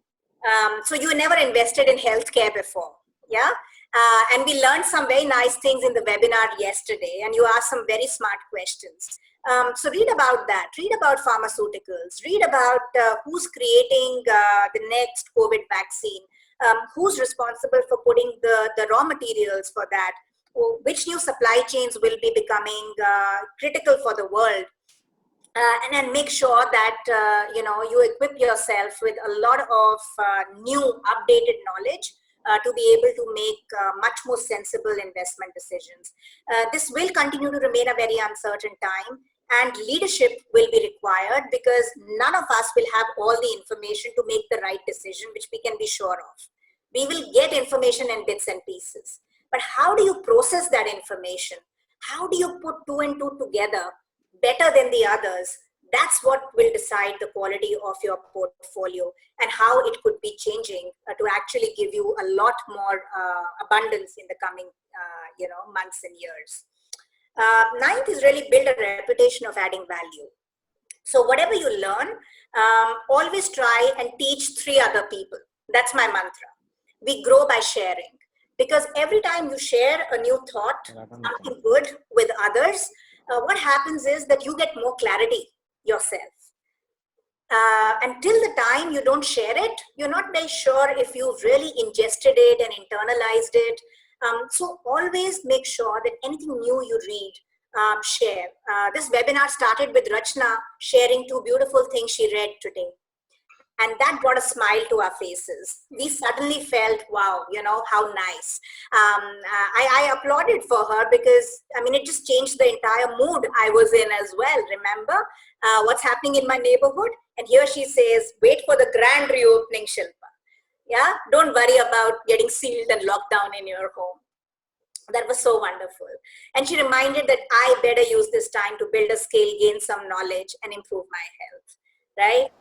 Speaker 2: So you never invested in healthcare before, yeah? And we learned some very nice things in the webinar yesterday, and you asked some very smart questions. So read about that, read about pharmaceuticals, read about who's creating the next COVID vaccine, who's responsible for putting the raw materials for that, which new supply chains will be becoming critical for the world. And then make sure that you equip yourself with a lot of new updated knowledge to be able to make much more sensible investment decisions. This will continue to remain a very uncertain time, and leadership will be required because none of us will have all the information to make the right decision, which we can be sure of. We will get information in bits and pieces, but how do you process that information? How do you put two and two together better than the others? That's what will decide the quality of your portfolio and how it could be changing to actually give you a lot more abundance in the coming months and years. Ninth is really build a reputation of adding value. So whatever you learn, always try and teach 3 other people. That's my mantra. We grow by sharing, because every time you share a new thought, something good with others, what happens is that you get more clarity yourself. Until the time you don't share it, you're not very sure if you've really ingested it and internalized it. So always make sure that anything new you read, share. This webinar started with Rachna sharing 2 beautiful things she read today. And that brought a smile to our faces. We suddenly felt, wow, how nice. I applauded for her because, it just changed the entire mood I was in as well. Remember what's happening in my neighborhood? And here she says, wait for the grand reopening, Shilpa. Yeah, don't worry about getting sealed and locked down in your home. That was so wonderful. And she reminded that I better use this time to build a skill, gain some knowledge, and improve my health, right?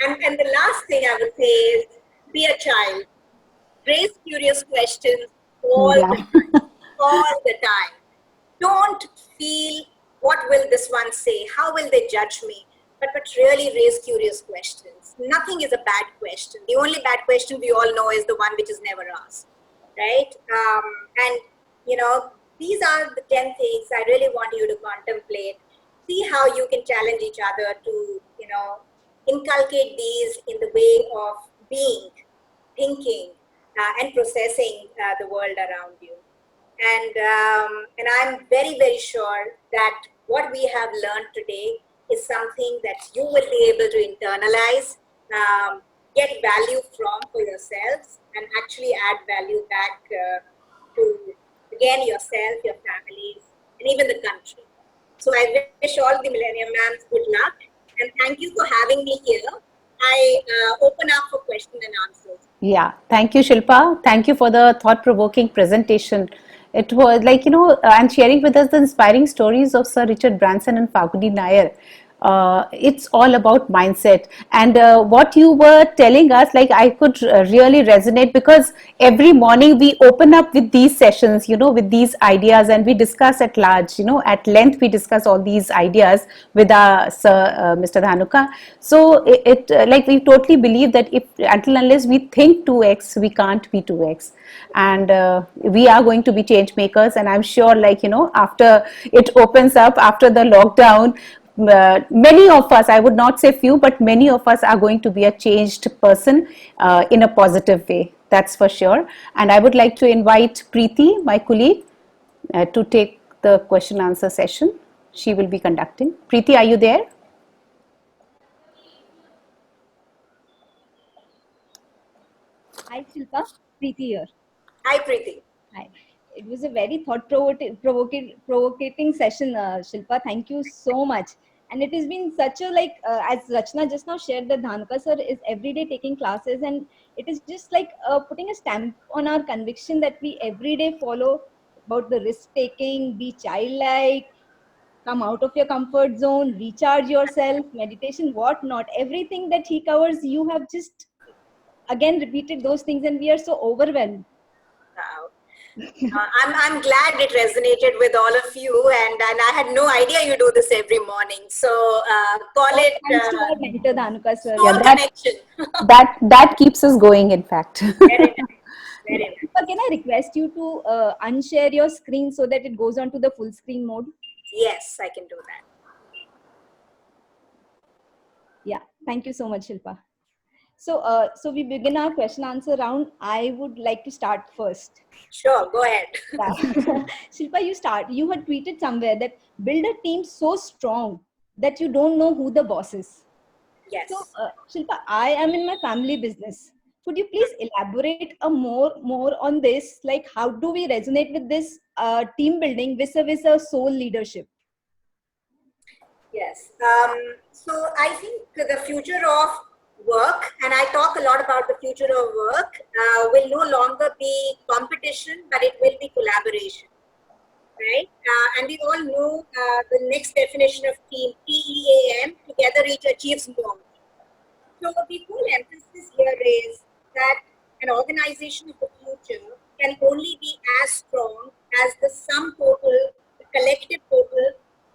Speaker 2: And the last thing I would say is be a child. Raise curious questions all
Speaker 1: Yeah.
Speaker 2: the time. All the time. Don't feel what will this one say? How will they judge me? But really raise curious questions. Nothing is a bad question. The only bad question we all know is the one which is never asked, right? And these are the 10 things I really want you to contemplate. See how you can challenge each other to inculcate these in the way of being, thinking, and processing the world around you. And I'm very, very sure that what we have learned today is something that you will be able to internalize, get value from for yourselves, and actually add value back to, again, yourself, your families, and even the country. So I wish all the Millennium Mams good luck, and thank you for having me here. I open up for questions and answers.
Speaker 1: Yeah, thank you, Shilpa. Thank you for the thought-provoking presentation. It was like, and sharing with us the inspiring stories of Sir Richard Branson and Falguni Nair. It's all about mindset. And what you were telling us, like, I could really resonate, because every morning we open up with these sessions, with these ideas, and we discuss at large, at length we discuss all these ideas with our Sir, Mr. Dhanuka. So like, we totally believe that if until unless we think 2x, we can't be 2x. And we are going to be change makers. And I'm sure, like, after it opens up, after the lockdown, many of us, I would not say few, but many of us are going to be a changed person in a positive way. That's for sure. And I would like to invite Preeti, my colleague, to take the question answer session. She will be conducting. Preeti, are you there?
Speaker 3: Hi, Shilpa. Preeti here.
Speaker 2: Hi, Preeti.
Speaker 3: Hi. It was a very provocating session, Shilpa. Thank you so much. And it has been such a as Rachna just now shared that Dhanuka sir is every day taking classes, and it is just like putting a stamp on our conviction that we every day follow about the risk taking, be childlike, come out of your comfort zone, recharge yourself, meditation, what not. Everything that he covers, you have just again repeated those things, and we are so overwhelmed.
Speaker 2: Wow. I'm glad it resonated with all of you, and I had no idea you do this every morning. So call
Speaker 3: All
Speaker 2: it
Speaker 3: thanks to our mentor, Dhanuka sir.
Speaker 1: Yeah,
Speaker 2: soul connection.
Speaker 1: that keeps us going, in fact.
Speaker 2: Very nice. Very nice.
Speaker 3: Shilpa, can I request you to unshare your screen so that it goes on to the full screen mode?
Speaker 2: Yes, I can do that.
Speaker 3: Yeah, thank you so much, Shilpa. So we begin our question answer round. I would like to start first.
Speaker 2: Sure, go ahead.
Speaker 3: Yeah. Shilpa, you start. You had tweeted somewhere that build a team so strong that you don't know who the boss is. So,
Speaker 2: Yes.
Speaker 3: Shilpa, I am in my family business. Could you please elaborate more on this? Like, how do we resonate with this team building vis-a-vis a soul leadership?
Speaker 2: Yes. So I think the future of work, and I talk a lot about the future of work, will no longer be competition, but it will be collaboration, right? And we all know the next definition of team, TEAM, together each achieves more. So the whole emphasis here is that an organization of the future can only be as strong as the sum total, the collective total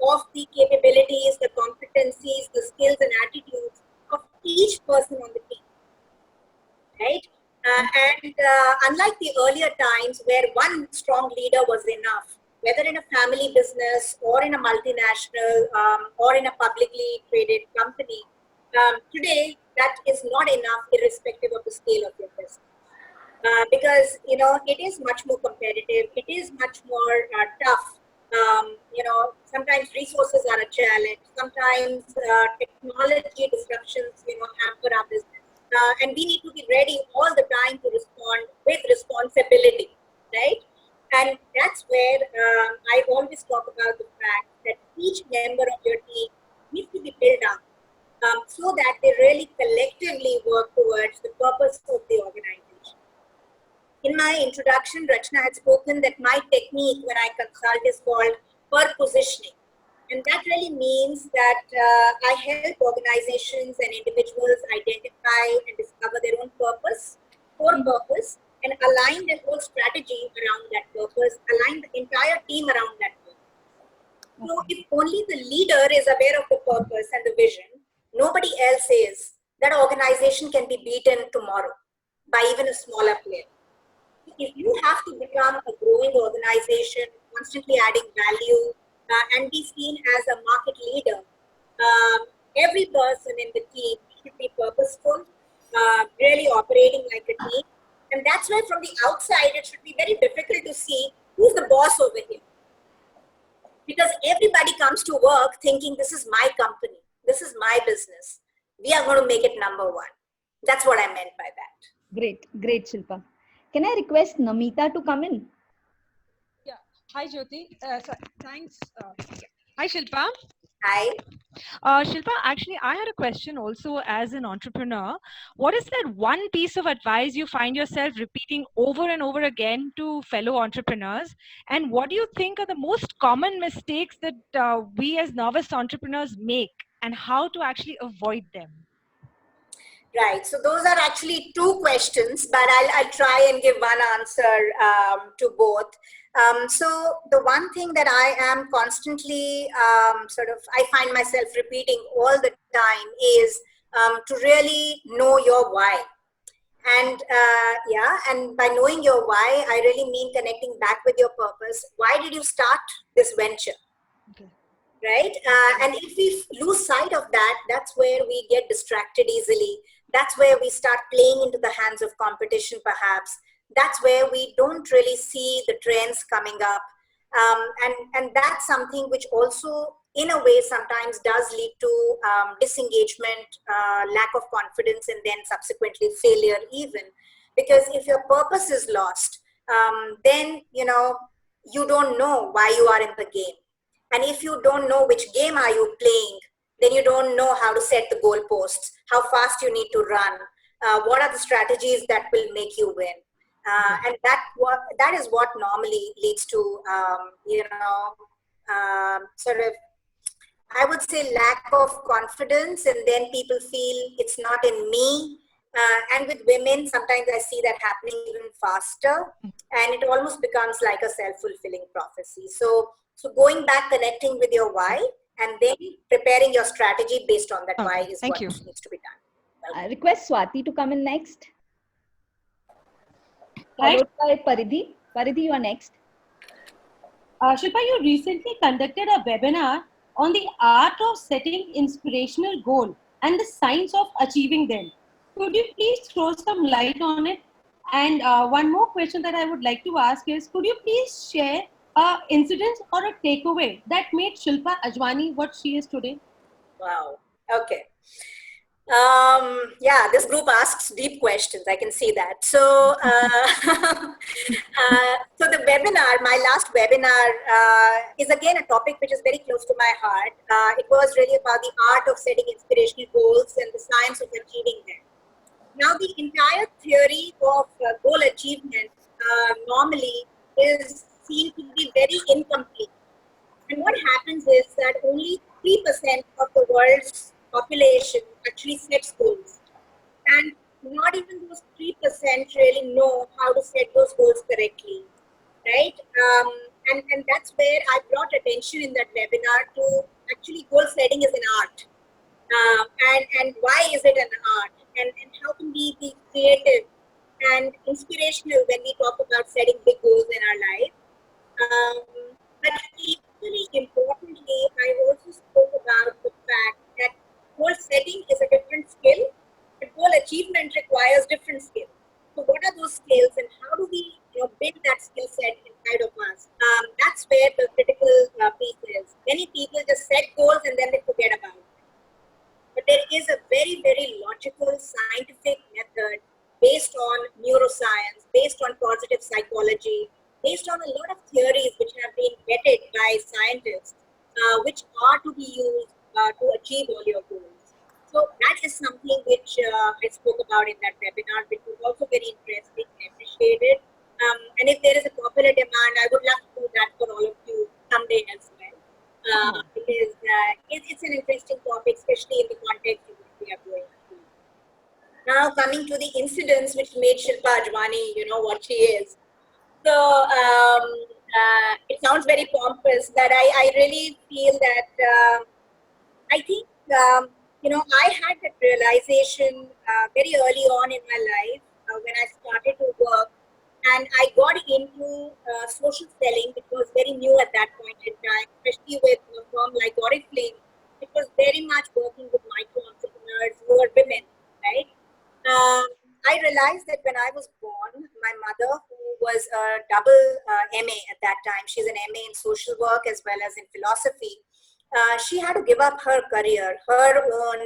Speaker 2: of the capabilities, the competencies, the skills and attitudes of each person on the team, right? And unlike the earlier times where one strong leader was enough, whether in a family business or in a multinational or in a publicly traded company, today that is not enough irrespective of the scale of your business. Because it is much more competitive. It is much more tough. Sometimes resources are a challenge. Sometimes technology disruptions, hamper our business, and we need to be ready all the time to respond with responsibility, right? And that's where I always talk about the fact that each member of your team needs to be built up so that they really collectively work towards the purpose of the organization. In my introduction, Rachna had spoken that my technique when I consult is called per positioning. And that really means that I help organizations and individuals identify and discover their own purpose, core purpose, and align their whole strategy around that purpose, align the entire team around that purpose. So if only the leader is aware of the purpose and the vision, nobody else is, that organization can be beaten tomorrow by even a smaller player. If you have to become a growing organization, constantly adding value, and be seen as a market leader, every person in the team should be purposeful, really operating like a team. And that's why from the outside, it should be very difficult to see who's the boss over here. Because everybody comes to work thinking, this is my company, this is my business. We are going to make it number one. That's what I meant by that.
Speaker 3: Great, great, Shilpa. Can I request Namita to come in?
Speaker 4: Yeah. Hi, Jyoti. Thanks. Hi, Shilpa.
Speaker 2: Hi.
Speaker 4: Shilpa, actually, I had a question also as an entrepreneur. What is that one piece of advice you find yourself repeating over and over again to fellow entrepreneurs? And what do you think are the most common mistakes that we as novice entrepreneurs make, and how to actually avoid them?
Speaker 2: Right. So those are actually two questions, but I'll try and give one answer to both. So the one thing that I am constantly I find myself repeating all the time is to really know your why. And by knowing your why, I really mean connecting back with your purpose. Why did you start this venture?
Speaker 4: Okay.
Speaker 2: Right? And if we lose sight of that, that's where we get distracted easily. That's where we start playing into the hands of competition, perhaps. That's where we don't really see the trends coming up. And that's something which also, in a way, sometimes does lead to disengagement, lack of confidence, and then subsequently failure, even. Because if your purpose is lost, then you don't know why you are in the game. And if you don't know which game are you playing, then you don't know how to set the goalposts, how fast you need to run, what are the strategies that will make you win. And that is what normally leads to sort of, I would say, lack of confidence, and then people feel it's not in me. And with women, sometimes I see that happening even faster, and it almost becomes like a self-fulfilling prophecy. So going back, connecting with your why, and then preparing your strategy based on that why is
Speaker 4: Thank
Speaker 2: what
Speaker 4: you.
Speaker 2: needs to be done.
Speaker 3: I request Swati to come in next,
Speaker 5: Right.
Speaker 3: followed by Paridhi. Paridhi, you are next.
Speaker 5: Shilpa, you recently conducted a webinar on the art of setting inspirational goals and the science of achieving them. Could you please throw some light on it? And one more question that I would like to ask is, could you please share a incident or a takeaway that made Shilpa Ajwani what she is today?
Speaker 2: Wow. Okay. Yeah, this group asks deep questions. I can see that. So, so the webinar, my last webinar, is again a topic which is very close to my heart. It was really about the art of setting inspirational goals and the science of achieving them. Now, the entire theory of goal achievement normally is seen to be very incomplete. And what happens is that only 3% of the world's population actually sets goals. And not even those 3% really know how to set those goals correctly, right? And that's where I brought attention in that webinar to actually goal setting is an art. And why is it an art? And how can we be creative and inspirational when we talk about setting big goals in our life? But equally importantly, I also spoke about the fact that goal setting is a different skill, but goal achievement requires different skills. So, what are those skills, and how do we, build that skill set inside of us? That's where the critical piece is. Many people just set goals and then they forget about it. But there is a very, very logical scientific method based on neuroscience, based on positive psychology, based on a lot of theories which have been vetted by scientists, which are to be used to achieve all your goals. So that is something which I spoke about in that webinar, which was also very interesting and appreciated. And if there is a popular demand, I would love to do that for all of you someday as well. Because it's an interesting topic, especially in the context in which we are going through. Now, coming to the incidents which made Shilpa Ajwani, what she is. So, it sounds very pompous, but I really feel that I think, I had that realization very early on in my life when I started to work. And I got into social selling, which was very new at that point in time, especially with a firm like Oriflame. It was very much working with micro entrepreneurs who were women, right? Um, I realized that when I was born, my mother, who was a double MA at that time, she's an MA in social work as well as in philosophy. She had to give up her career, her own,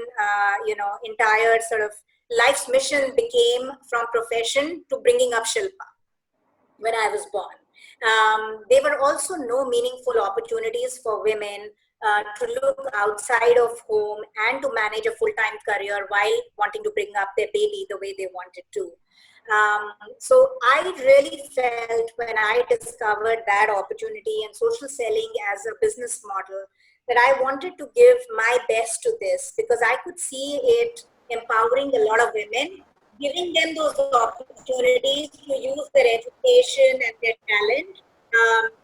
Speaker 2: entire sort of life's mission became from profession to bringing up Shilpa when I was born. There were also no meaningful opportunities for women to look outside of home and to manage a full-time career while wanting to bring up their baby the way they wanted to. So I really felt when I discovered that opportunity and social selling as a business model that I wanted to give my best to this because I could see it empowering a lot of women, giving them those opportunities to use their education and their talent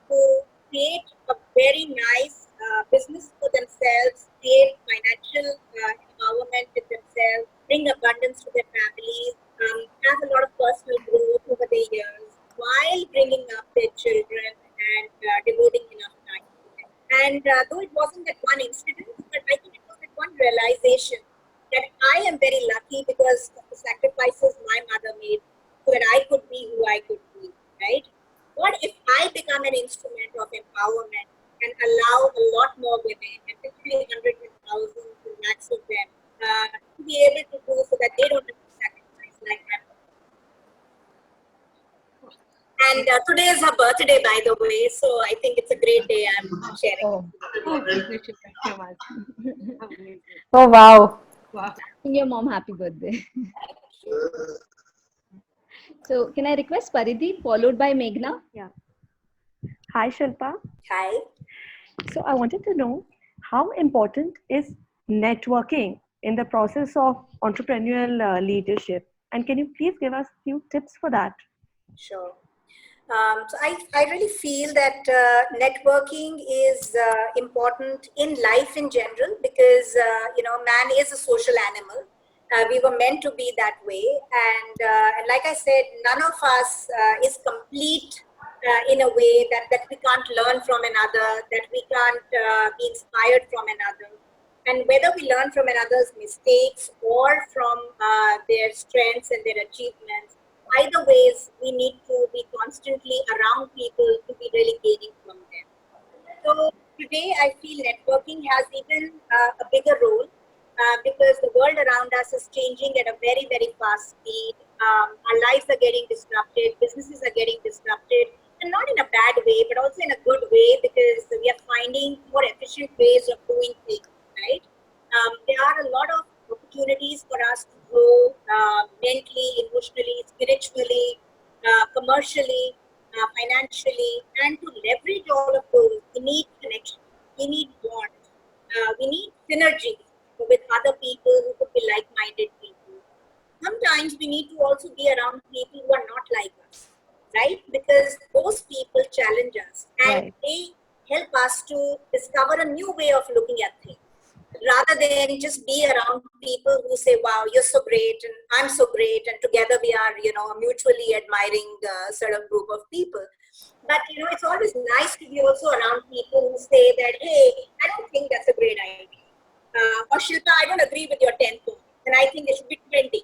Speaker 2: to create a very nice business for themselves, create financial empowerment with themselves, bring abundance to their families, have a lot of personal growth over the years while bringing up their children and devoting enough time to them. And though it wasn't that one incident, but I think it was that one realization that I am very lucky because of the sacrifices my mother made so that I could be who I could be, right? What if I become an instrument of empowerment and allow a lot more women, and literally hundreds and thousands and lakhs of them, to be able to do so that they don't have to sacrifice like that? And today is her birthday, by the way. So I think it's a great day. I'm sharing.
Speaker 3: Oh,
Speaker 1: Oh, wow.
Speaker 3: your mom happy birthday. So can I request Paridhi followed by Meghna?
Speaker 6: Yeah. Hi, Shilpa.
Speaker 2: Hi.
Speaker 6: So I wanted to know how important is networking in the process of entrepreneurial leadership? And can you please give us a few tips for that?
Speaker 2: Sure. So I really feel that networking is important in life in general because, man is a social animal. We were meant to be that way. And like I said, none of us is complete in a way that we can't learn from another, that we can't be inspired from another. And whether we learn from another's mistakes or from their strengths and their achievements, either ways, we need to be constantly around people to be really gaining from them. So today, I feel networking has even a bigger role because the world around us is changing at a very, very fast speed. Our lives are getting disrupted, businesses are getting disrupted, and not in a bad way, but also in a good way because we are finding more efficient ways of doing things, right? There are a lot of opportunities for us to grow mentally, emotionally, spiritually, commercially, financially, and to leverage all of those, we need connection, we need bonds, we need synergies with other people who could be like-minded people. Sometimes we need to also be around people who are not like us, right? Because those people challenge us and
Speaker 6: Right.
Speaker 2: they help us to discover a new way of looking at things rather than just be around people who say, wow, you're so great and I'm so great, and together we are, a mutually admiring sort of group of people. But it's always nice to be also around people who say that, hey, I don't think that's a great idea, or Shilpa, I don't agree with your 10 points and I think there should be 20,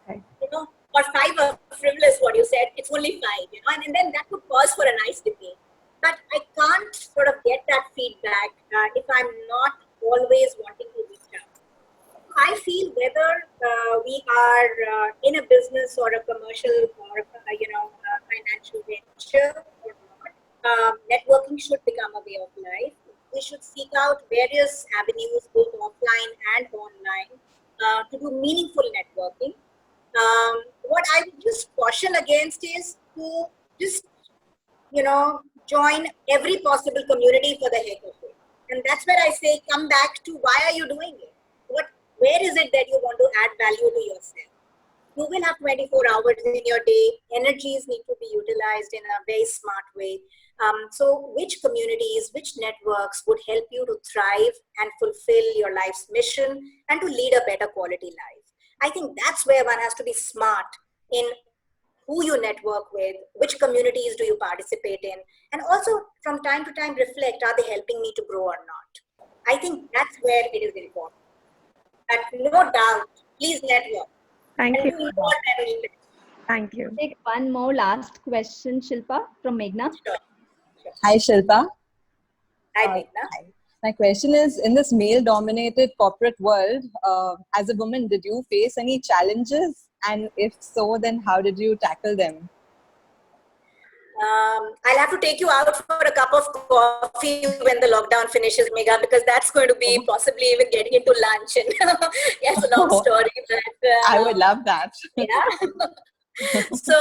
Speaker 6: Right.
Speaker 2: or 5 are frivolous, what you said, it's only 5, and then that could pause for a nice debate. But I can't sort of get that feedback if I'm not always wanting to reach out. I feel whether we are in a business or a commercial or a financial venture or not, networking should become a way of life. We should seek out various avenues, both offline and online, to do meaningful networking. What I would just caution against is to just join every possible community for the heck of it. And that's where I say, come back to why are you doing it? Where is it that you want to add value to yourself? You will have 24 hours in your day. Energies need to be utilized in a very smart way. So which communities, which networks would help you to thrive and fulfill your life's mission and to lead a better quality life? I think that's where one has to be smart in who you network with, which communities do you participate in, and also from time to time reflect, are they helping me to grow or not? I think that's where it is important. But no doubt, please network
Speaker 6: Thank
Speaker 2: and
Speaker 6: you.
Speaker 2: do more than invest.
Speaker 6: Thank you.
Speaker 3: Take one more last question, Shilpa, from Meghna.
Speaker 2: Sure.
Speaker 7: Hi, Shilpa.
Speaker 2: Hi, Meghna.
Speaker 7: Hi. My question is, in this male-dominated corporate world, as a woman, did you face any challenges? And if so, then how did you tackle them?
Speaker 2: I'll have to take you out for a cup of coffee when the lockdown finishes, Megha, because that's going to be possibly even getting into lunch. And yeah, it's a long story, but
Speaker 7: I would love that.
Speaker 2: Yeah. So,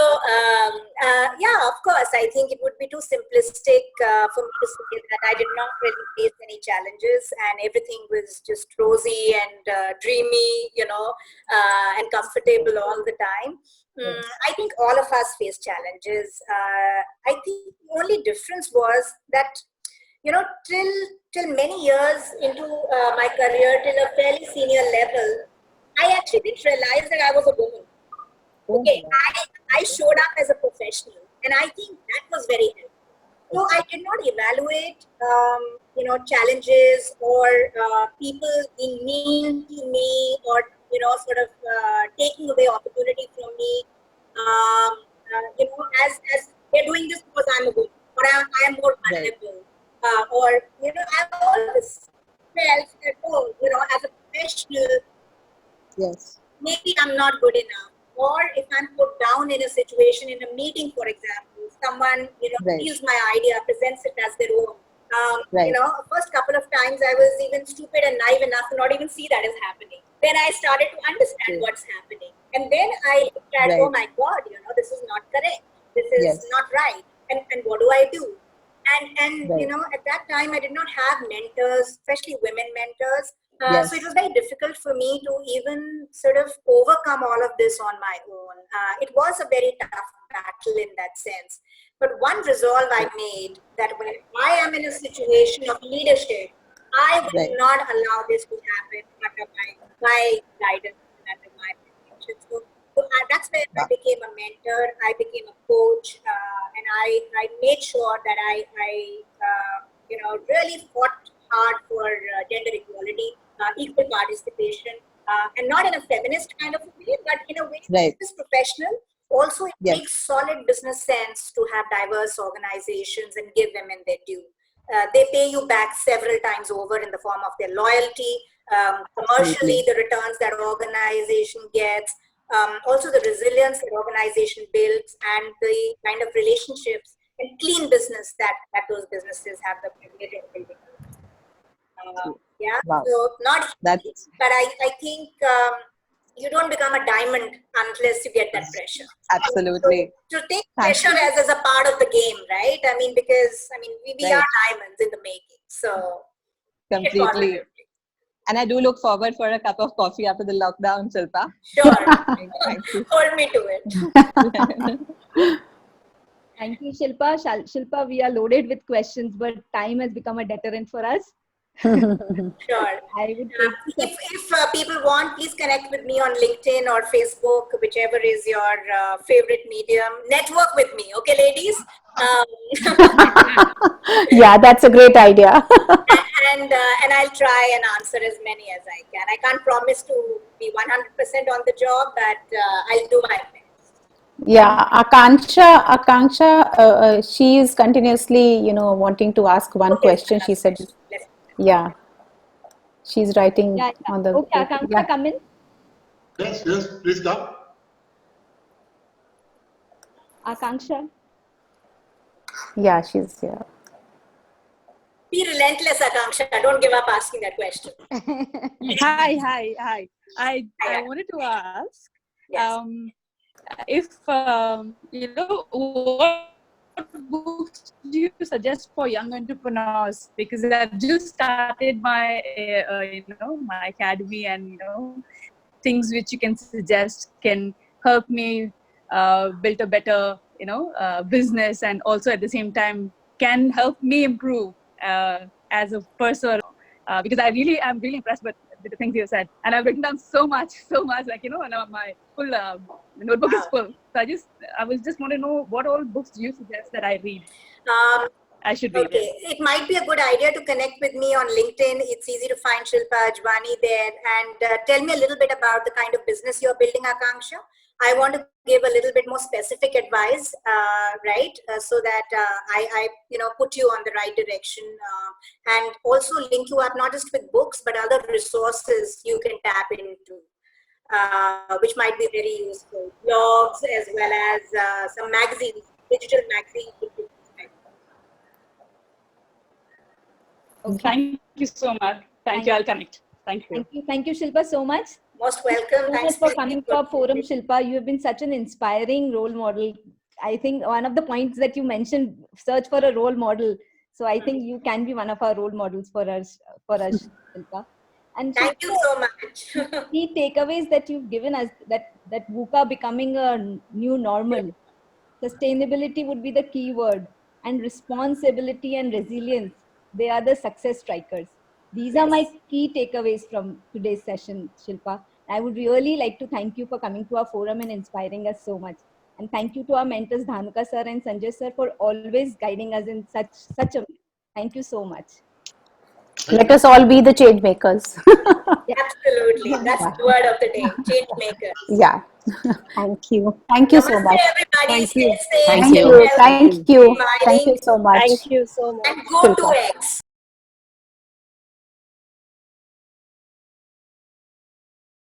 Speaker 2: yeah, of course, I think it would be too simplistic for me to say that I did not really face any challenges and everything was just rosy and dreamy, and comfortable all the time. I think all of us face challenges. I think the only difference was that, till many years into my career, till a fairly senior level, I actually didn't realize that I was a woman. Okay, I showed up as a professional, and I think that was very helpful. So I did not evaluate, challenges or people being mean to me or sort of taking away opportunity from me. As they're doing this because I'm a woman or I am more vulnerable, or I've always felt that as a professional,
Speaker 7: Yes.
Speaker 2: maybe I'm not good enough. Or if I'm put down in a situation, in a meeting, for example, someone,
Speaker 7: Right.
Speaker 2: steals my idea, presents it as their own.
Speaker 7: Right.
Speaker 2: First couple of times I was even stupid and naive enough to not even see that is happening. Then I started to understand
Speaker 7: True.
Speaker 2: what's happening. And then I looked at, oh
Speaker 7: Right.
Speaker 2: my God, this is not correct. This is
Speaker 7: Yes.
Speaker 2: not right. And what do I do? And
Speaker 7: Right.
Speaker 2: at that time I did not have mentors, especially women mentors. So it
Speaker 7: Yes.
Speaker 2: was very difficult for me to even sort of overcome all of this on my own. It was a very tough battle in that sense. But one resolve I made, that when I am in a situation of leadership, I will
Speaker 7: Right.
Speaker 2: not allow this to happen under my guidance and under my protection. So that's where I
Speaker 7: Wow.
Speaker 2: became a mentor, I became a coach, and I made sure that I really fought hard for gender equality, equal participation, and not in a feminist kind of a way, but in a way
Speaker 7: Right.
Speaker 2: that is professional. Also, it
Speaker 7: Yes.
Speaker 2: makes solid business sense to have diverse organizations and give women their due. They pay you back several times over in the form of their loyalty, commercially,
Speaker 7: Absolutely.
Speaker 2: the returns that organization gets, also the resilience that organization builds, and the kind of relationships and clean business that those businesses have the privilege of building. Yeah,
Speaker 7: Wow.
Speaker 2: so not easy,
Speaker 7: That's
Speaker 2: but I think you don't become a diamond unless you get that pressure. So
Speaker 7: absolutely.
Speaker 2: to take
Speaker 7: Thank
Speaker 2: pressure
Speaker 7: you.
Speaker 2: as a part of the game, right? Because we are
Speaker 7: Right.
Speaker 2: diamonds in the making. So take it
Speaker 7: Completely.
Speaker 2: positively.
Speaker 7: And I do look forward for a cup of coffee after the lockdown, Shilpa.
Speaker 2: Sure.
Speaker 7: Thank you.
Speaker 2: Hold me to it.
Speaker 3: Thank you, Shilpa. Shilpa, we are loaded with questions, but time has become a deterrent for us.
Speaker 2: Sure.
Speaker 3: I would take this
Speaker 2: If people want, please connect with me on LinkedIn or Facebook, whichever is your favorite medium. Network with me, okay, ladies?
Speaker 1: Yeah, that's a great idea.
Speaker 2: And I'll try and answer as many as I can. I can't promise to be 100% on the job, but I'll do my best.
Speaker 1: Yeah, Akanksha, she is continuously, wanting to ask one
Speaker 2: Okay,
Speaker 1: question. She said,
Speaker 2: let's.
Speaker 1: yeah, she's writing
Speaker 3: Yeah, yeah.
Speaker 1: on the
Speaker 3: Okay,
Speaker 1: group.
Speaker 3: Akanksha,
Speaker 1: Yeah,
Speaker 3: come in.
Speaker 8: Yes, yes, please come.
Speaker 3: Akanksha.
Speaker 1: yeah, she's here.
Speaker 2: Be relentless, Akanksha. Don't give up asking that question.
Speaker 9: Hi. I
Speaker 2: Yeah.
Speaker 9: wanted to ask,
Speaker 2: Yes.
Speaker 9: if what books do you suggest for young entrepreneurs? Because I've just started my academy, and things which you can suggest can help me build a better business, and also at the same time can help me improve as a person. Because I'm really impressed with the things you said, and I've written down so much, like and my full notebook is full. So I was just want to know, what all books do you suggest that
Speaker 2: Um,
Speaker 9: I should read?
Speaker 2: Okay, it might be a good idea to connect with me on LinkedIn. It's easy to find Shilpa Ajwani there. And tell me a little bit about the kind of business you're building, Akanksha. I want to give a little bit more specific advice, right? So that I put you on the right direction, and also link you up not just with books but other resources you can tap into, which might be very useful. Blogs as well as some magazines, digital magazines.
Speaker 3: Okay.
Speaker 9: Thank you so much. Thank you. I'll connect. Thank you.
Speaker 3: Thank you, Shilpa, so much.
Speaker 2: Most
Speaker 3: Thank you
Speaker 2: welcome.
Speaker 3: so
Speaker 2: Thanks
Speaker 3: much
Speaker 2: for
Speaker 3: for coming to our forum, Shilpa. You have been such an inspiring role model. I think one of the points that you mentioned, search for a role model. So I think you can be one of our role models for us, Shilpa. And
Speaker 2: Thank you
Speaker 3: Shilpa,
Speaker 2: so much.
Speaker 3: key takeaways that you've given us, that VUCA becoming a new normal. Sustainability would be the key word, and responsibility and resilience, they are the success strikers. These are my
Speaker 2: Yes.
Speaker 3: key takeaways from today's session, Shilpa. I would really like to thank you for coming to our forum and inspiring us so much. And thank you to our mentors, Dhanuka sir and Sanjay sir, for always guiding us in such a way. Thank you so much.
Speaker 1: Let us all be the change makers.
Speaker 3: Yeah.
Speaker 2: Absolutely. That's the word of the day. Change makers.
Speaker 1: Yeah. Thank you. Thank you so
Speaker 2: Namaste,
Speaker 1: much.
Speaker 2: everybody.
Speaker 6: Thank
Speaker 2: Stay
Speaker 6: you.
Speaker 2: safe,
Speaker 6: Thank
Speaker 1: Thank
Speaker 2: stay
Speaker 6: you.
Speaker 1: you.
Speaker 2: healthy,
Speaker 1: Thank
Speaker 2: keep
Speaker 1: you. Thank you
Speaker 2: smiling,
Speaker 1: so much,
Speaker 6: Thank you so much.
Speaker 2: and go to
Speaker 1: Shilpa.
Speaker 2: X.